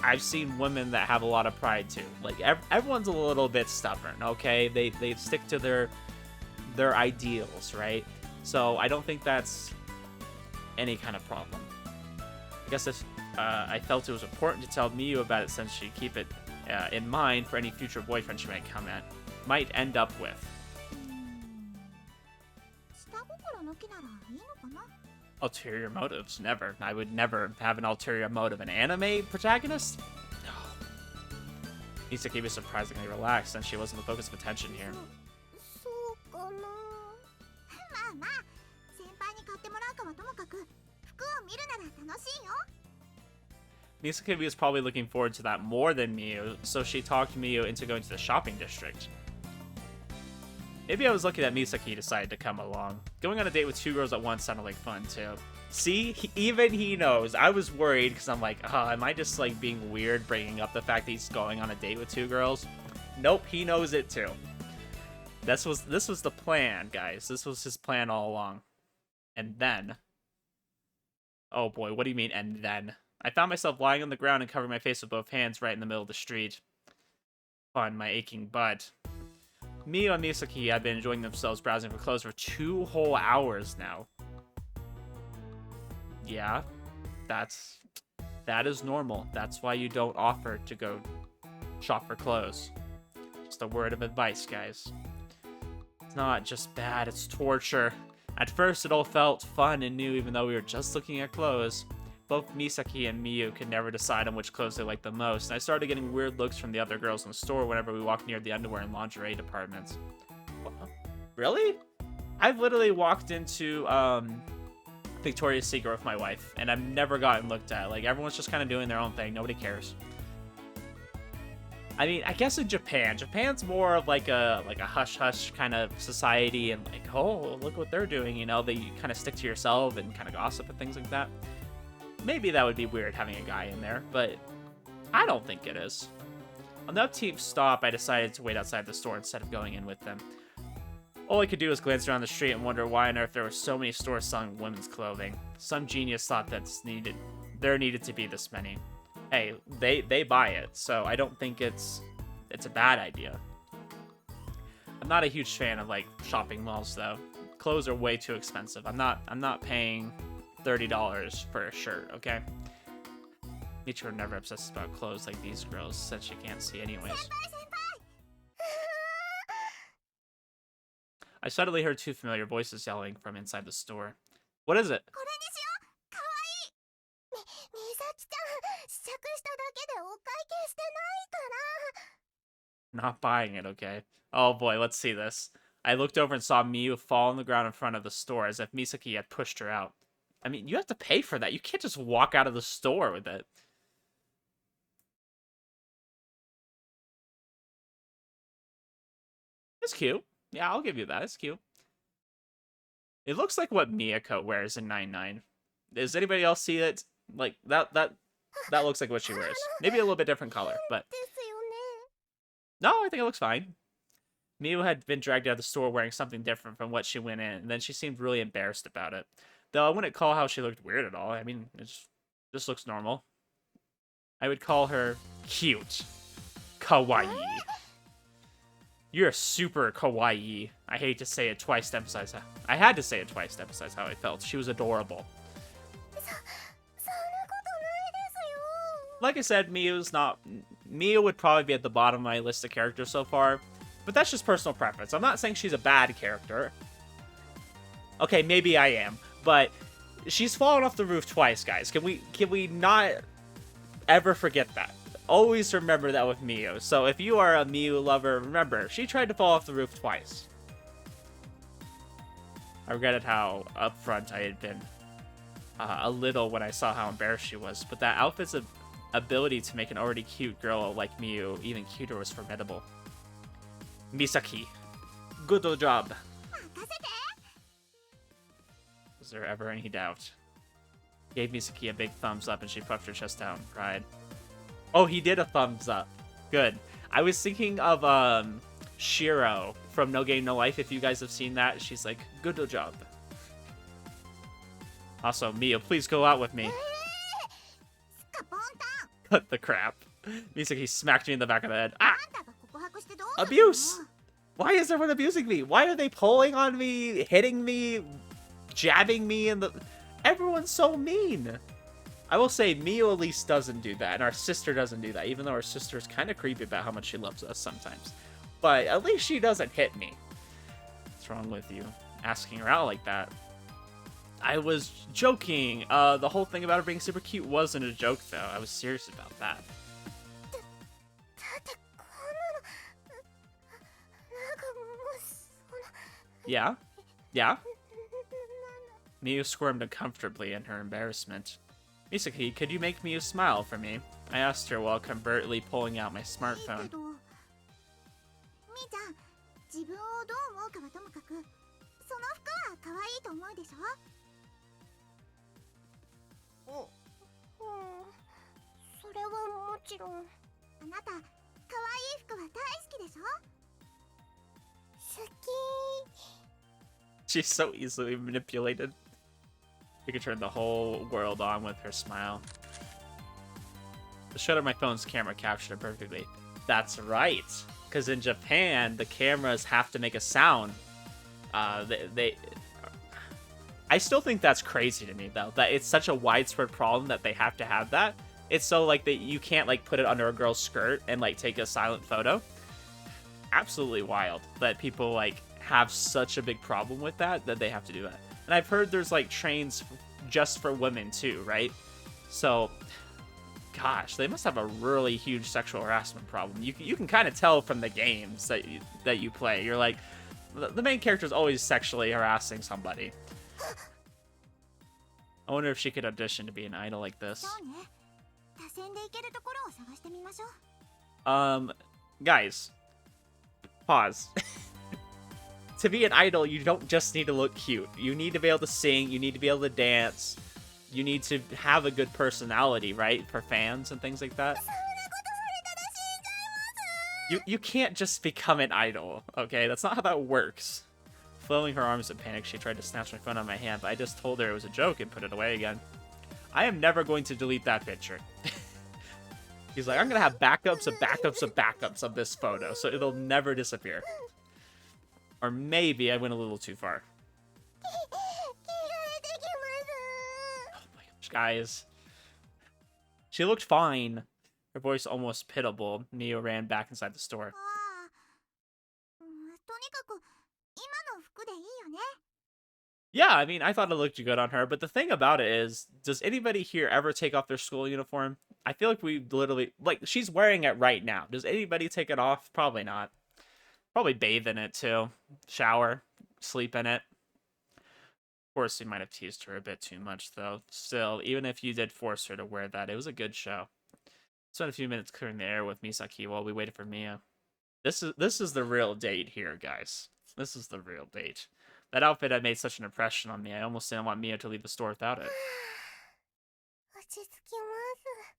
I've seen women that have a lot of pride too. Like everyone's a little bit stubborn. Okay, they stick to their ideals, right? So I don't think that's any kind of problem. I guess if I felt it was important to tell Miyu about it, since she'd keep it in mind for any future boyfriend she might end up with. 下心抜きならいいのかな。 Ulterior motives? Never. I would never have an ulterior motive. An anime protagonist? No. Misaki was surprisingly relaxed, and she wasn't the focus of attention here. そうかな。まあまあ、先輩に買ってもらうかはともかく、服を見るなら楽しいよ。Misaki was probably looking forward to that more than Miyu, so she talked Miyu into going to the shopping district. Maybe I was lucky that Misaki decided to come along. Going on a date with 2 girls at once sounded like fun, too. See, even he knows. I was worried because I'm like, am I just like being weird bringing up the fact that he's going on a date with 2 girls? Nope, he knows it too. This was the plan, guys. This was his plan all along. And then... Oh boy, what do you mean, and then? I found myself lying on the ground and covering my face with both hands right in the middle of the street. Fun, my aching butt. Miyu and Misaki had been enjoying themselves browsing for clothes for 2 whole hours now. Yeah, that is normal. That's why you don't offer to go shop for clothes. Just a word of advice, guys. It's not just bad, it's torture. At first, it all felt fun and new even though we were just looking at clothes. Both Misaki and Miyu could never decide on which clothes they liked the most, and I started getting weird looks from the other girls in the store whenever we walked near the underwear and lingerie departments. What? Really? I've literally walked into Victoria's Secret with my wife, and I've never gotten looked at. Like, everyone's just kind of doing their own thing. Nobody cares. I mean, I guess in Japan's more of like a hush-hush kind of society, and like, oh, look what they're doing, you know? They kind of stick to yourself and kind of gossip and things like that. Maybe that would be weird having a guy in there, but I don't think it is. On the upkeep stop, I decided to wait outside the store instead of going in with them. All I could do was glance around the street and wonder why on earth there were so many stores selling women's clothing. Some genius thought there needed to be this many. Hey, they buy it, so I don't think it's a bad idea. I'm not a huge fan of like shopping malls though. Clothes are way too expensive. I'm not paying $30 for a shirt, okay? Michiko never obsesses about clothes like these girls, since she can't see anyways. I suddenly heard 2 familiar voices yelling from inside the store. What is it? Not buying it, okay? Oh boy, let's see this. I looked over and saw Miyu fall on the ground in front of the store as if Misaki had pushed her out. I mean, you have to pay for that. You can't just walk out of the store with it. It's cute. Yeah, I'll give you that. It's cute. It looks like what Miyako wears in 9-9. Does anybody else see it? Like, that looks like what she wears. Maybe a little bit different color, but... No, I think it looks fine. Miyu had been dragged out of the store wearing something different from what she went in, and then she seemed really embarrassed about it. Though I wouldn't call how she looked weird at all. I mean, it just looks normal. I would call her cute. Kawaii. You're super kawaii. I hate to say it twice to emphasize that. I had to say it twice to emphasize how I felt. She was adorable. Like I said, Miyu would probably be at the bottom of my list of characters so far. But that's just personal preference. I'm not saying she's a bad character. Okay, maybe I am. But she's fallen off the roof twice, guys. Can we not ever forget that? Always remember that with Miyu. So if you are a Miyu lover, remember, she tried to fall off the roof twice. I regretted how upfront I had been a little when I saw how embarrassed she was. But that outfit's ability to make an already cute girl like Miyu even cuter was formidable. Misaki, good job. Was there ever any doubt? Gave Misaki a big thumbs up and she puffed her chest out in pride. Oh, he did a thumbs up. Good. I was thinking of Shiro from No Game No Life. If you guys have seen that, she's like, good job. Also, Miyu, please go out with me. Cut the crap. Misaki smacked me in the back of the head. Ah! Abuse! Why is everyone abusing me? Why are they pulling on me, hitting me, jabbing me, and everyone's so mean. I will say Miyu at least doesn't do that, and our sister doesn't do that, even though our sister is kind of creepy about how much she loves us sometimes. But at least she doesn't hit me. What's wrong with you? Asking her out like that. I was joking. The whole thing about her being super cute wasn't a joke, though. I was serious about that. Yeah? Yeah? Miu squirmed uncomfortably in her embarrassment. Misaki, could you make Miu smile for me? I asked her while covertly pulling out my いいけ smartphone. どみーちゃん自分をどう思うかはともかくその服は可愛いと思うでしょそれはもちろんあなた可愛い服は大好きでしょ好き She's so easily manipulated. You can turn the whole world on with her smile. The shutter of my phone's camera captured it perfectly. That's right. Because in Japan, the cameras have to make a sound. I still think that's crazy to me, though. That it's such a widespread problem that they have to have that. It's so, like, that you can't, like, put it under a girl's skirt and, like, take a silent photo. Absolutely wild that people, like, have such a big problem with that they have to do that. And I've heard there's, like, trains just for women, too, right? So, gosh, they must have a really huge sexual harassment problem. You can kind of tell from the games that you play. You're like, the main character is always sexually harassing somebody. I wonder if she could audition to be an idol like this. そうね多線で行けるところを探してみましょう Guys, pause. To be an idol, you don't just need to look cute. You need to be able to sing, you need to be able to dance, you need to have a good personality, right? For fans and things like that. You can't just become an idol, okay? That's not how that works. Flailing her arms in panic, she tried to snatch my phone out of my hand, but I just told her it was a joke and put it away again. I am never going to delete that picture. He's like, I'm gonna have backups of backups of backups of this photo, so it'll never disappear. Or maybe I went a little too far. Oh my gosh, guys. She looked fine. Her voice almost pitiable. Mio ran back inside the store. とにかく今の服でいいよね Yeah, I mean, I thought it looked good on her, but the thing about it is, does anybody here ever take off their school uniform? I feel like we literally, like, she's wearing it right now. Does anybody take it off? Probably not. Probably bathe in it, too. Shower. Sleep in it. Of course, you might have teased her a bit too much, though. Still, even if you did force her to wear that, it was a good show. Spent a few minutes clearing the air with Misaki while we waited for Mia. This is the real date here, guys. This is the real date. That outfit had made such an impression on me, I almost didn't want Mia to leave the store without it. 落ち着きます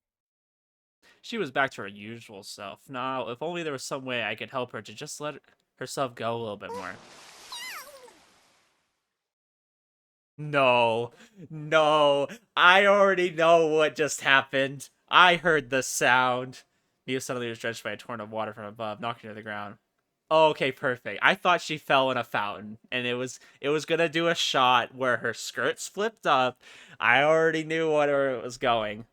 She was back to her usual self. Now, if only there was some way I could help her to just let herself go a little bit more. No. No. I already know what just happened. I heard the sound. Mia suddenly was drenched by a torrent of water from above, knocking her to the ground. Okay, perfect. I thought she fell in a fountain, and it was gonna do a shot where her skirts flipped up. I already knew where it was going.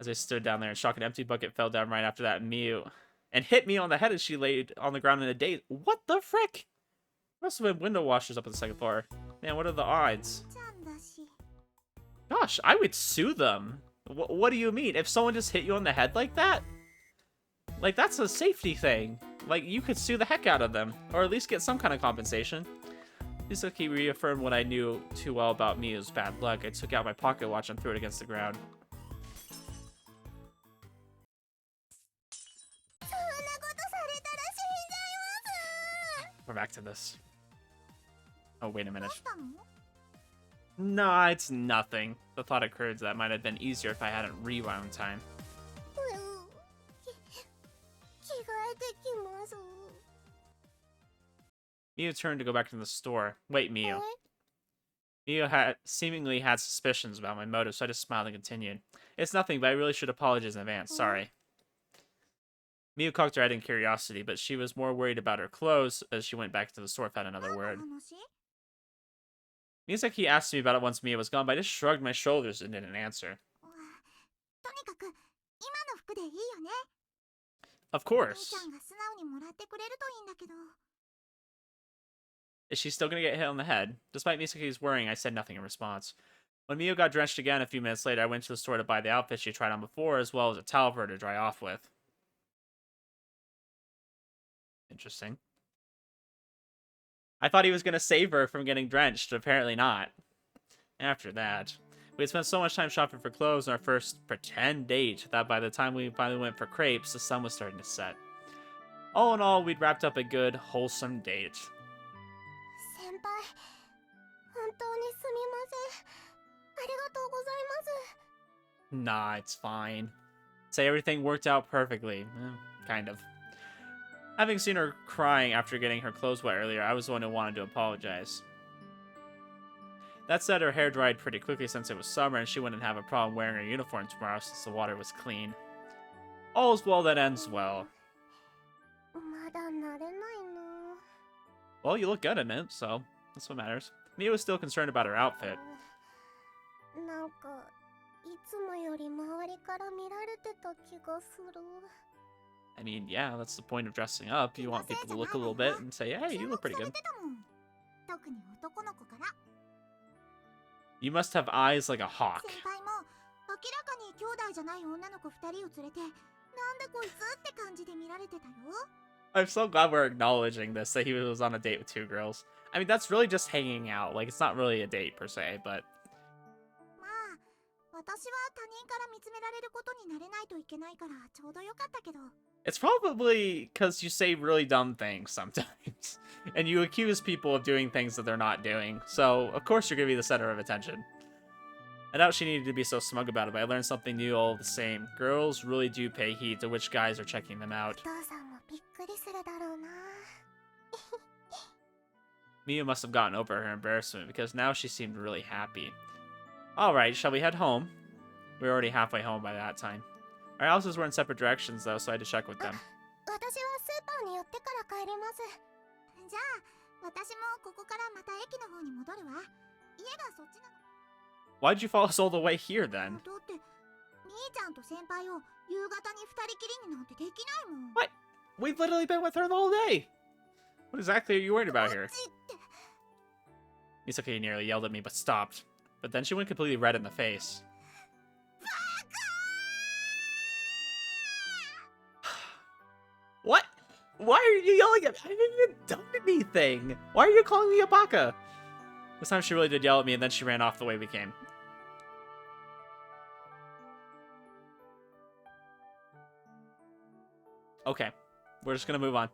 As I stood down there in shock, an empty bucket fell down right after that and hit me on the head as she laid on the ground in a daze. What the frick? Must have been window washers up on the second floor. Man, what are the odds? ちゃんだし Gosh, I would sue them. What do you mean? If someone just hit you on the head like that? Like, that's a safety thing. Like, you could sue the heck out of them, or at least get some kind of compensation. Misaki reaffirmed what I knew too well about Mia's bad luck. I took out my pocket watch and threw it against the ground. そんなことされたら死んじゃいます We're back to this. Oh, wait a ど minute. うしたの Nah, it's nothing. The thought occurred that might have been easier if I hadn't rewound time. 着替えてきます Mio turned to go back to the store. Wait, Mio. Mio seemingly had suspicions about my motive, so I just smiled and continued. It's nothing, but I really should apologize in advance. Sorry. Mio cocked her head in curiosity, but she was more worried about her clothes as she went back to the store without another 何の word. 話 Misaki asked me about it once Mia was gone, but I just shrugged my shoulders and didn't answer. とにかく今の服でいいよね Of みー course. ちゃんが素直にもらってくれるといいんだけど Is she still gonna get hit on the head? Despite Misaki's worrying, I said nothing in response. When Mio got drenched again a few minutes later, I went to the store to buy the outfit she tried on before, as well as a towel for her to dry off with. Interesting. I thought he was gonna save her from getting drenched. Apparently not. After that, we had spent so much time shopping for clothes on our first pretend date that by the time we finally went for crepes, the sun was starting to set. All in all, we'd wrapped up a good, wholesome date. 先輩、本当にすみません。ありがとうございます。 Nah, it's fine. Say everything worked out perfectly. Kind of. Having seen her crying after getting her clothes wet earlier, I was the one who wanted to apologize. That said, her hair dried pretty quickly since it was summer, and she wouldn't have a problem wearing her uniform tomorrow since the water was clean. All's well that ends well. まだ慣れないな。 Well, you look good in it, so that's what matters. Mia was still concerned about her outfit. なんかいつもより周りから見られてた気がする。 I mean, yeah, that's the point of dressing up. You want people to look a little bit and say, hey, you look pretty good. 特に男の子から。 You must have eyes like a hawk. 先輩も明らかに兄弟じゃない女の子2人を連れて、なんでこいつって感じで見られてたよ。 I'm so glad we're acknowledging this, that he was on a date with two girls. I mean, that's really just hanging out. Like, it's not really a date per se, but... まあ、私は他人から見つめられることになれないといけないからちょうどよかったけど。 It's probably because you say really dumb things sometimes. And you accuse people of doing things that they're not doing. So, of course, you're going to be the center of attention. I doubt she needed to be so smug about it, but I learned something new all the same. Girls really do pay heed to which guys are checking them out. お父さんもびっくりするだろうな。 Mia must have gotten over her embarrassment because now she seemed really happy. Alright, shall we head home? We were already halfway home by that time. Our houses were in separate directions though, so I had to check with them. 私はスーパーに寄ってから帰ります。じゃあ、私もここからまた駅の方に戻るわ。家がそっちなの。 Why'd you follow us all the way here then? だって、みーちゃんと先輩を夕方に二人きりになんてできないもん。 What? We've literally been with her the whole day! What exactly are you worried about here? Misaki nearly yelled at me, but stopped. But then she went completely red in the face. What? Why are you yelling at me? I haven't even done anything! Why are you calling me a baka? This time she really did yell at me, and then she ran off the way we came. Okay, we're just gonna move on.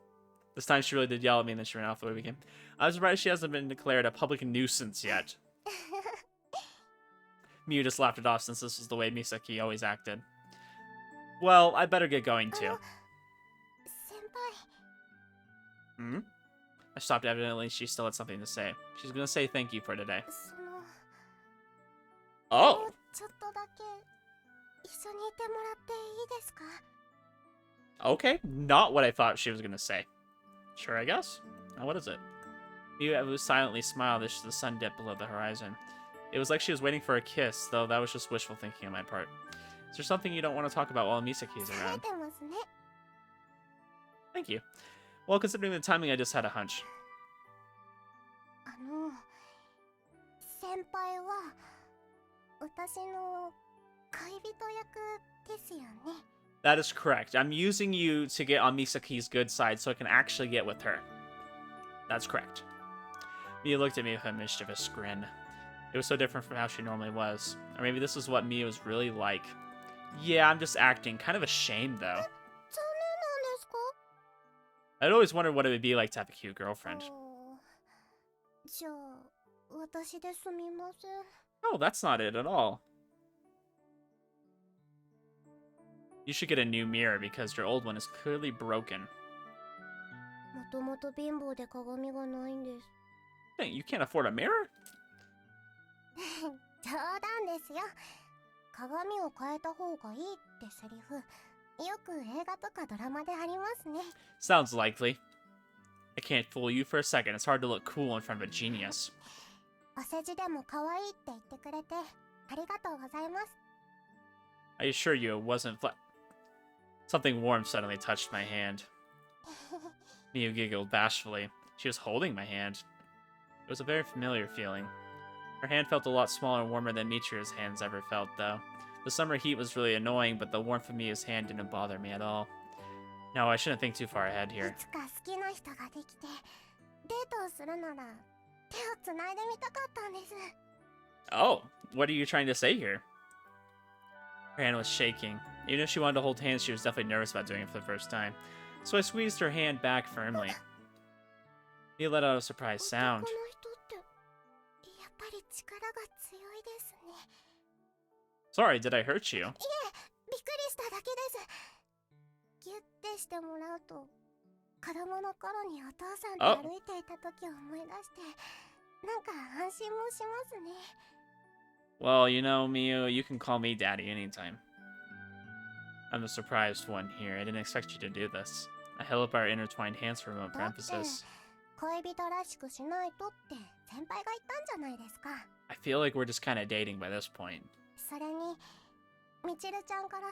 This time she really did yell at me, and then she ran off the way we came. I was surprised she hasn't been declared a public nuisance yet. Miu just laughed it off since this was the way Misaki always acted. Well, I better get going too. 先輩。 Hmm? I stopped. Evidently, she still had something to say. She's gonna say thank you for today. その、 Oh! もうちょっとだけ一緒にいてもらっていいですか？ Okay, not what I thought she was gonna say. Sure, I guess. Now, what is it? Miu silently smiled as the sun dipped below the horizon. It was like she was waiting for a kiss, though that was just wishful thinking on my part. Is there something you don't want to talk about while Misaki is 冴え around? てますね。 Thank you. Well, considering the timing, I just had a hunch. 先輩は私の恋人役ですよね。 That is correct. I'm using you to get on Misaki's good side so I can actually get with her. That's correct. Mia looked at me with a mischievous grin. It was so different from how she normally was. Or maybe this is what Mia was really like. Yeah, I'm just acting. Kind of a shame, though. 残念なんですか？ I'd always wondered what it would be like to have a cute girlfriend. じゃあ、私ですみません。 No, that's not it at all. You should get a new mirror because your old one is clearly broken. もともと貧乏で鏡がないんです。 Dang, you can't afford a mirror? 冗談ですよ。鏡を変えた方がいいってセリフ、よく映画とかドラマでありますね。 Sounds likely. I can't fool you for a second. It's hard to look cool in front of a genius. お世辞でも可愛いって言ってくれてありがとうございます。 I assure you it wasn't Something warm suddenly touched my hand. Miu giggled bashfully. She was holding my hand. It was a very familiar feeling. Her hand felt a lot smaller and warmer than Michiru's hands ever felt, though. The summer heat was really annoying, but the warmth of Miu's hand didn't bother me at all. No, I shouldn't think too far ahead い here. つか好きな人ができてデートをするなら手をつないでみたかったんです。 Oh, what are you trying to say here? Her hand was shaking. Even if she wanted to hold hands, she was definitely nervous about doing it for the first time. So I squeezed her hand back firmly. He let out a surprised 男の sound. 人ってやっぱり力が強いですね。 Sorry, did I hurt you? いえ、びっくりしただけです。ギュッてしてもらうと子供の頃にお父さんと Oh, 歩いていた時を思い出してなんか安心もしますね。 well, you know, Miyu, you can call me Daddy anytime. I'm the surprised one here. I didn't expect you to do this. I held up our intertwined hands for a moment for だって emphasis. 恋人らしくしないとって先輩が言ったんじゃないですか。 I feel like we're just kind of dating by this point. それにみちるちゃんから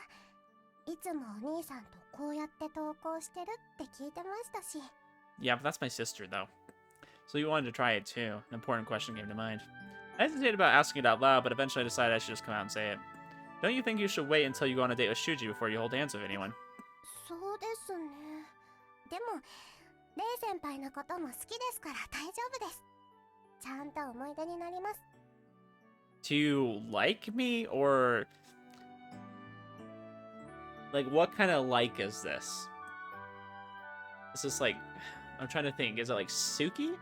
いつもお兄さんとこうやって投稿してるって聞いてましたし。 Yeah, but that's my sister, though. So you wanted to try it too. An important question came to mind. I hesitated about asking it out loud, but eventually I decided I should just come out and say it. Don't you think you should wait until you go on a date with Shuuji before you hold hands with anyone? そうですね。でもレイ先輩のことも好きですから大丈夫です。ちゃんと思い出になります。 Do you like me, or... Like, what kind of like is this? Is this like... I'm trying to think. Is it like Suki?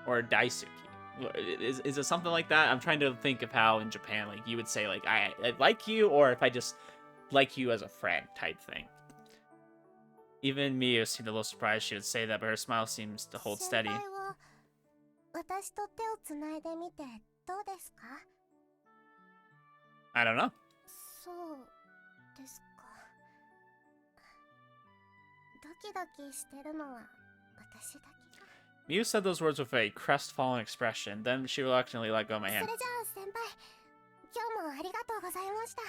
Or Daisuki? Is it something like that? I'm trying to think of how in Japan, like, you would say, like, I like you, or if I just like you as a friend type thing. Even Miyu seemed a little surprised she would say that, but her smile seems to hold 先 steady. 輩は私と手をつないでみてどうですか？ I don't know. そうですか。ドキドキしてるのは私だけか。 Miyu said those words with a crestfallen expression. Then she reluctantly let go of my それ hand. じゃあ先輩、今日もありがとうございました。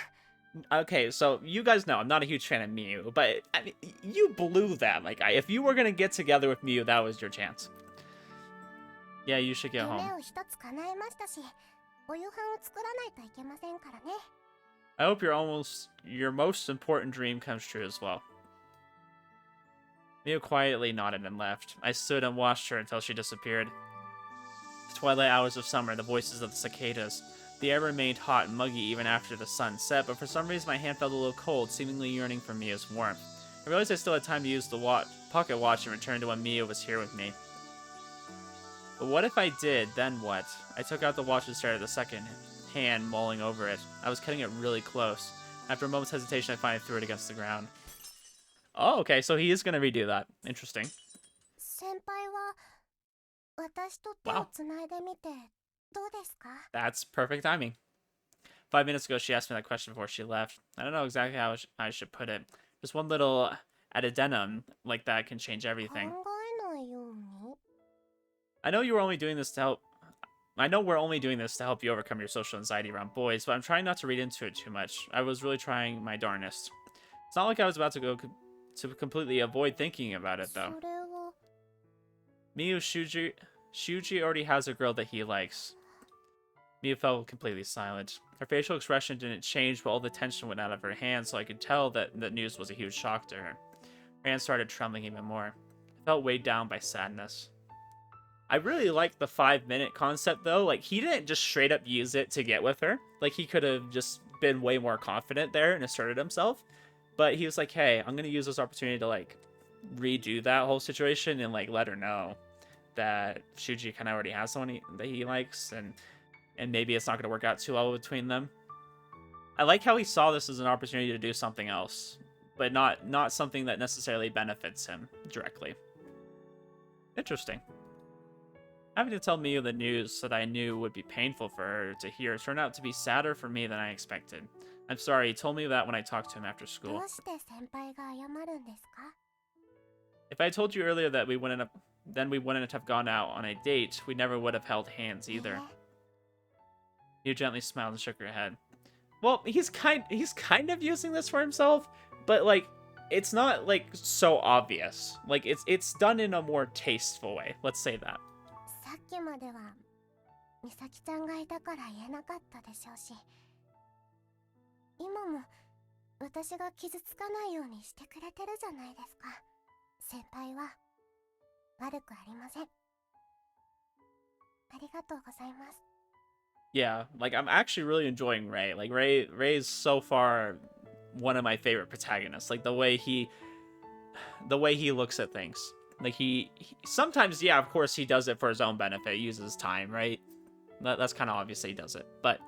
Okay, so you guys know I'm not a huge fan of Miyu, but I mean, you blew that. Like, if you were gonna get together with Miyu, that was your chance. Yeah, you should get 夢 home. を一つ叶えましたし、お夕飯を作らないといけませんからね。 I hope your most important dream comes true as well. Miyu quietly nodded and left. I stood and watched her until she disappeared. The twilight hours of summer, the voices of the cicadas. The air remained hot and muggy even after the sun set, but for some reason my hand felt a little cold, seemingly yearning for Miyu's warmth. I realized I still had time to use the pocket watch and return to when Miyu was here with me. But what if I did, then what? I took out the watch and stared at the second hand, mulling over it. I was cutting it really close. After a moment's hesitation, I finally threw it against the ground. Oh, okay, so he is going to redo that. Interesting. 先輩は私と手をつないでみてどうですか？ That's perfect timing. 5 minutes ago, she asked me that question before she left. I don't know exactly how I should put it. Just one little addendum like that can change 考 everything. えないように。 I know you were only doing this to help. I know we're only doing this to help you overcome your social anxiety around boys, but I'm trying not to read into it too much. I was really trying my darnest. It's not like I was about to go to completely avoid thinking about it, そ though. れは Miyu Shuuji already has a girl that he likes. Miyu fell completely silent. Her facial expression didn't change, but all the tension went out of her hands, so I could tell that the news was a huge shock to her. Her hands started trembling even more. I felt weighed down by sadness. I really like the 5-minute concept, though. Like, he didn't just straight up use it to get with her. Like, he could have just been way more confident there and asserted himself. But he was like, hey, I'm going to use this opportunity to, like, redo that whole situation and, like, let her know that Shuuji kind of already has someone that he likes, and maybe it's not going to work out too well between them. I like how he saw this as an opportunity to do something else, but not something that necessarily benefits him directly. Interesting. Having to tell Miyu the news that I knew would be painful for her to hear turned out to be sadder for me than I expected. I'm sorry, he told me that when I talked to him after ど school. うして先輩が謝るんですか？ If I told you earlier that we wouldn't have gone out on a date, we never would have held hands either. You gently smiled and shook her head. Well, he's kind of using this for himself, but like it's not like so obvious. Like it's done in a more tasteful way. Let's say that. さっきまでは美咲ちゃんがいたから言えなかったでしょうし、今も私が傷つかないようにしてくれてるじゃないですか。先輩は悪くありません。ありがとうございます。 Yeah, like I'm actually really enjoying Ray. Like Ray is so far one of my favorite protagonists. Like the way he looks at things. Like he sometimes, yeah, of course he does it for his own benefit. He uses time, right? That's kind of obvious that he does it. But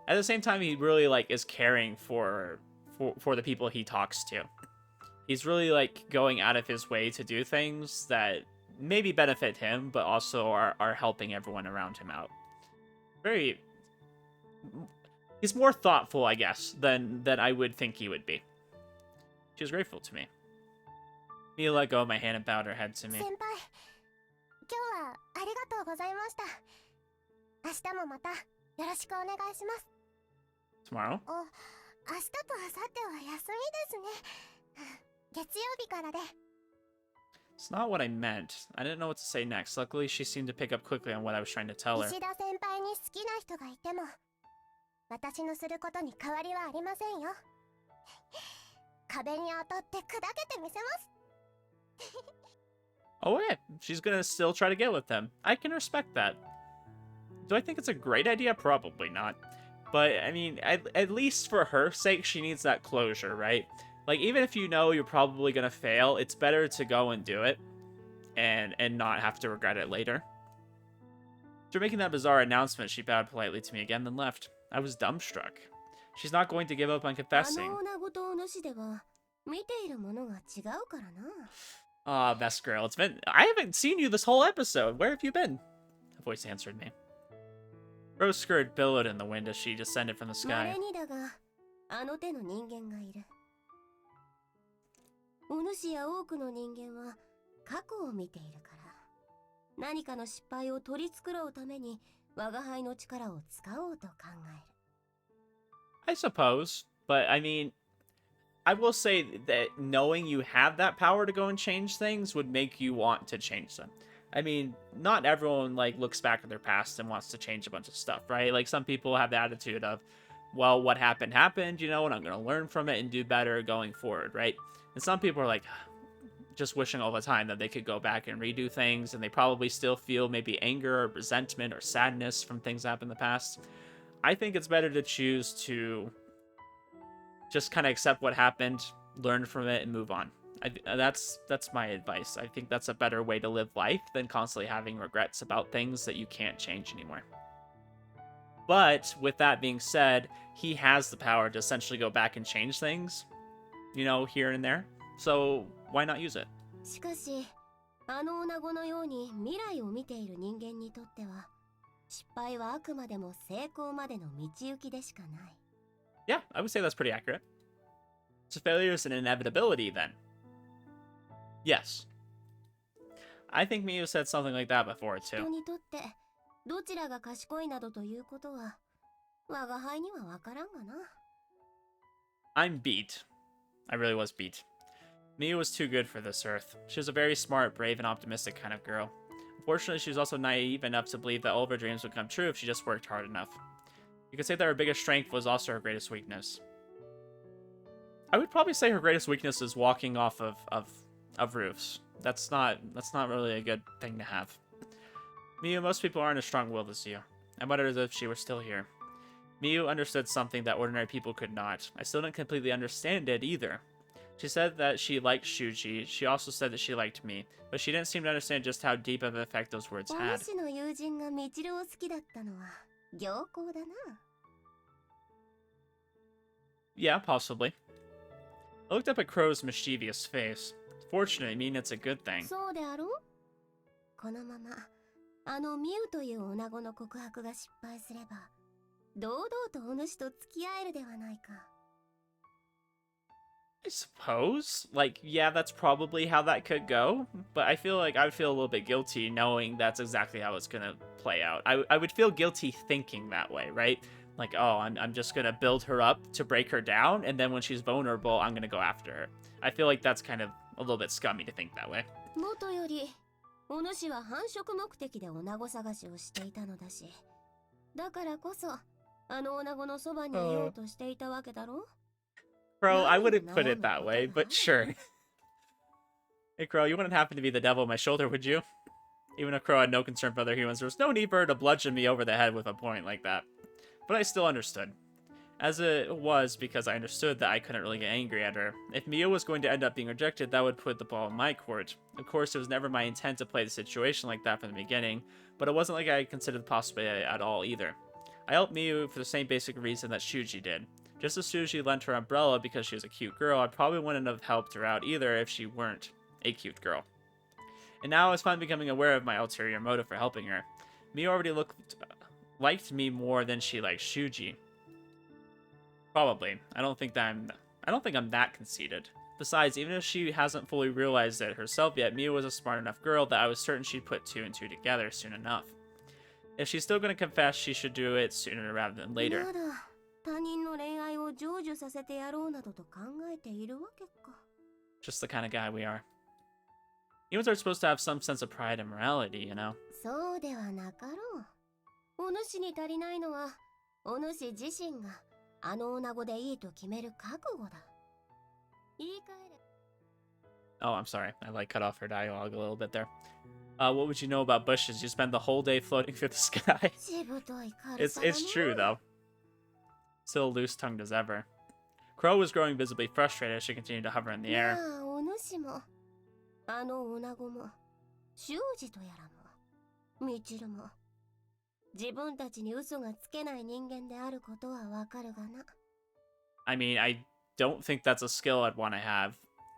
at the same time, he really like is caring for the people he talks to. He's really like going out of his way to do things that maybe benefit him, but also are helping everyone around him out. Very, he's more thoughtful, I guess, than I would think he would be. She was grateful to me. Mia let go of my hand and bowed her head to me. 先輩、今日はありがとうございました。明日もまたよろしくお願いします。 Tomorrow? 明日と明後日は休みですね。月曜日からで。 It's not what I meant. I didn't know what to say next. Luckily, she seemed to pick up quickly on what I was trying to tell her. 石田先輩に好きな人がいても、私のすることに変わりはありませんよ。壁に当たって砕けてみせます。 Oh, yeah. She's gonna still try to get with them. I can respect that. Do I think it's a great idea? Probably not. But, I mean, at least for her sake, she needs that closure, right? Like, even if you know you're probably gonna fail, it's better to go and do it and not have to regret it later. After making that bizarre announcement, she bowed politely to me again, then left. I was dumbstruck. She's not going to give up on confessing. Ah, best girl. It's been... I haven't seen you this whole episode. Where have you been? A voice answered me. Rose skirt billowed in the wind as she descended from the sky. お主や多くの人間は過去を見ているから、何かの失敗を取り繕うために我が輩の力を使おうと考える。 I suppose, but I mean, I will say that knowing you have that power to go and change things would make you want to change them. I mean, not everyone like looks back at their past and wants to change a bunch of stuff, right? Like some people have the attitude of, well, what happened happened, you know, and I'm going to learn from it and do better going forward, right? And some people are like just wishing all the time that they could go back and redo things, and they probably still feel maybe anger or resentment or sadness from things that happened in the past. I think it's better to choose to just kind of accept what happened, learn from it, and move on. That's my advice. I think that's a better way to live life than constantly having regrets about things that you can't change anymore. But with that being said, he has the power to essentially go back and change things, you know, here and there. So why not use it? しかし、あの女子のように未来を見ている人間にとっては、失敗はあくまでも成功までの道行きでしかない。 Yeah, I would say that's pretty accurate. So failure is an inevitability then. Yes. I think Miyu said something like that before 人 too. にとってどちらが賢いなどということは我が輩にはわからんがな。 I'm beat. I really was beat. Miyu was too good for this earth. She was a very smart, brave, and optimistic kind of girl. Unfortunately, she was also naive enough to believe that all of her dreams would come true if she just worked hard enough. You could say that her biggest strength was also her greatest weakness. I would probably say her greatest weakness is walking off of roofs. That's not really a good thing to have. Miyu, most people aren't as strong-willed as you. I muttered as if she were still here. Miyu understood something that ordinary people could not. I still didn't completely understand it either. She said that she liked Shuuji. She also said that she liked me, but she didn't seem to understand just how deep of an effect those words お had. 主の友人がみちるを好きだったのは良好だな。 Yeah, possibly. I looked up at Crow's mischievous face. Fortunately, I mean it's a good thing. そうであろう。このままあのミウという女子の告白が失敗すれば堂々とお主と付き合えるではないか。 I suppose. Like, yeah, that's probably how that could go. But I feel like I would feel a little bit guilty knowing that's exactly how it's gonna play out. I would feel guilty thinking that way, right? Like, oh, I'm just gonna build her up to break her down, and then when she's vulnerable, I'm gonna go after her. I feel like that's kind of a little bit scummy to think that way. もとよりお主は繁殖目的で女子探しをしていたのだし、だからこそあの女子のそばにいようとしていたわけだろ。 Crow, I wouldn't put it that way, but sure. Hey, Crow, you wouldn't happen to be the devil on my shoulder, would you? Even if Crow had no concern for other humans, there was no need for her to bludgeon me over the head with a point like that. But I still understood. As it was, because I understood that I couldn't really get angry at her. If Mio was going to end up being rejected, that would put the ball in my court. Of course, it was never my intent to play the situation like that from the beginning, but it wasn't like I had considered the possibility at all either. I helped Miu for the same basic reason that Shuuji did. Just as Shuuji lent her umbrella because she was a cute girl, I probably wouldn't have helped her out either if she weren't a cute girl. And now I was finally becoming aware of my ulterior motive for helping her. Miu already liked me more than she liked Shuuji. Probably. I don't think I'm that conceited. Besides, even if she hasn't fully realized it herself yet, Miu was a smart enough girl that I was certain she'd put two and two together soon enough. If she's still going to confess, she should do it sooner rather than later. Just the kind of guy we are. Humans are supposed to have some sense of pride and morality, you know? Oh, I'm sorry. I cut off her dialogue a little bit there. What would you know about bushes? You spend the whole day floating through the sky. It's true, though. Still loose-tongued as ever. Crow was growing visibly frustrated as she continued to hover in the air. I mean, I don't think that's a skill I'd want to have.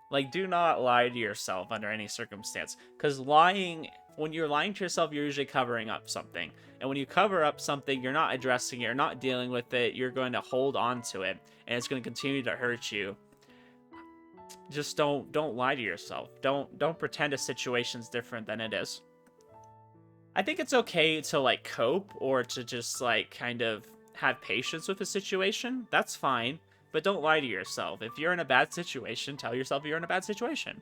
Like, do not lie to yourself under any circumstance. Because when you're lying to yourself, you're usually covering up something. And when you cover up something, you're not addressing it, you're not dealing with it, you're going to hold on to it, and it's going to continue to hurt you. Just don't lie to yourself. Don't pretend a situation's different than it is. I think it's okay to, like, cope, or to just, like, kind of have patience with a situation. That's fine. But don't lie to yourself. If you're in a bad situation, tell yourself you're in a bad situation.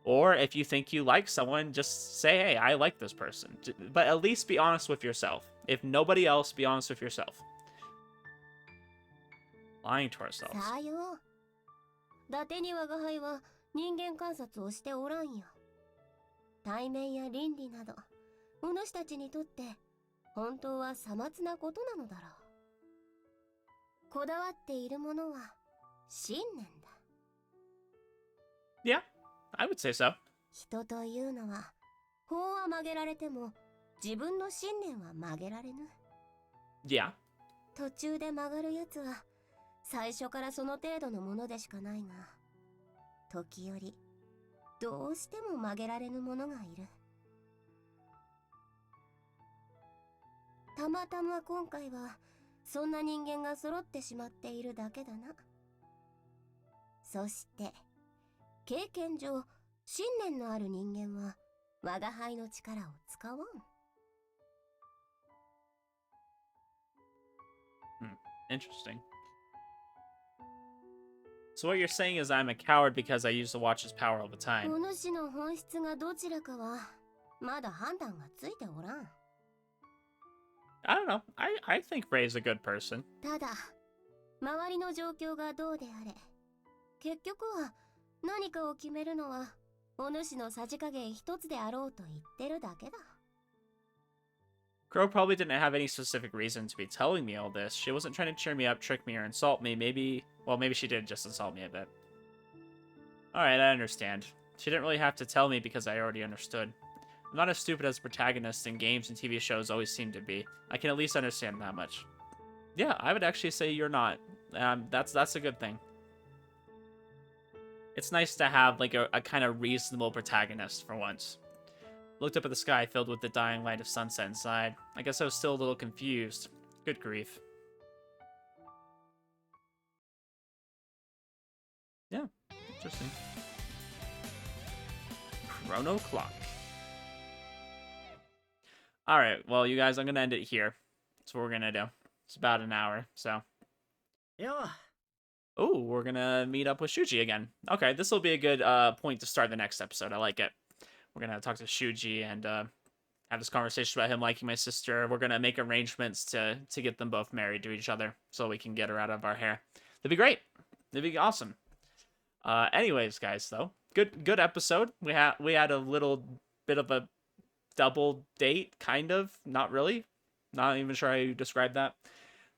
Or if you think you like someone, just say, hey, I like this person. But at least be honest with yourself. If nobody else, be honest with yourself. Lying to ourselves. Yeah, I would say so. Yeah. Interesting. So what you're saying is I'm a coward because I use the watch's power all the time. I don't know. I think Ray's a good person. Crow probably didn't have any specific reason to be telling me all this. She wasn't trying to cheer me up, trick me, or insult me. Maybe she did just insult me a bit. Alright, I understand. She didn't really have to tell me because I already understood. I'm not as stupid as protagonists in games and TV shows always seem to be. I can at least understand that much. Yeah, I would actually say you're not. That's a good thing. It's nice to have like a kind of reasonable protagonist for once. Looked up at the sky filled with the dying light of sunset inside. I guess I was still a little confused. Good grief. Yeah, interesting. ChronoClock. Alright, well, you guys, I'm going to end it here. That's what we're going to do. It's about an hour, so. Yeah. Oh, we're going to meet up with Shuuji again. Okay, this will be a good point to start the next episode. I like it. We're going to talk to Shuuji and have this conversation about him liking my sister. We're going to make arrangements to get them both married to each other so we can get her out of our hair. That'd be great. That'd be awesome. Anyways, guys, though, good episode. We had a little bit of a double date, kind of. Not really. Not even sure how you describe that.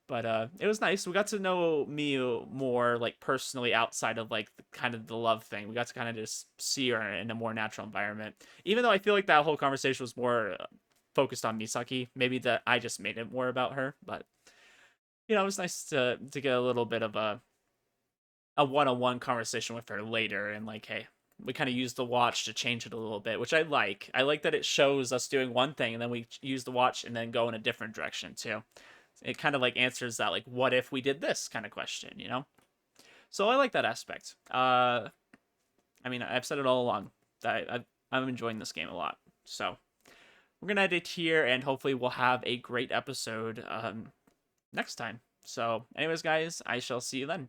But it was nice. We got to know Miu more like personally outside of like kind of the love thing. We got to kind of just see her in a more natural environment. Even though I feel like that whole conversation was more focused on Misaki. Maybe that I just made it more about her, but it was nice to get a little bit of a one-on-one conversation with her later, and like, hey, we kind of use the watch to change it a little bit, which I like. I like that it shows us doing one thing and then we use the watch and then go in a different direction too. It kind of like answers that like what if we did this kind of question. So I like that aspect. I mean, I've said it all along that I'm enjoying this game a lot. So we're gonna end it here, and hopefully we'll have a great episode next time. So anyways, guys, I shall see you then.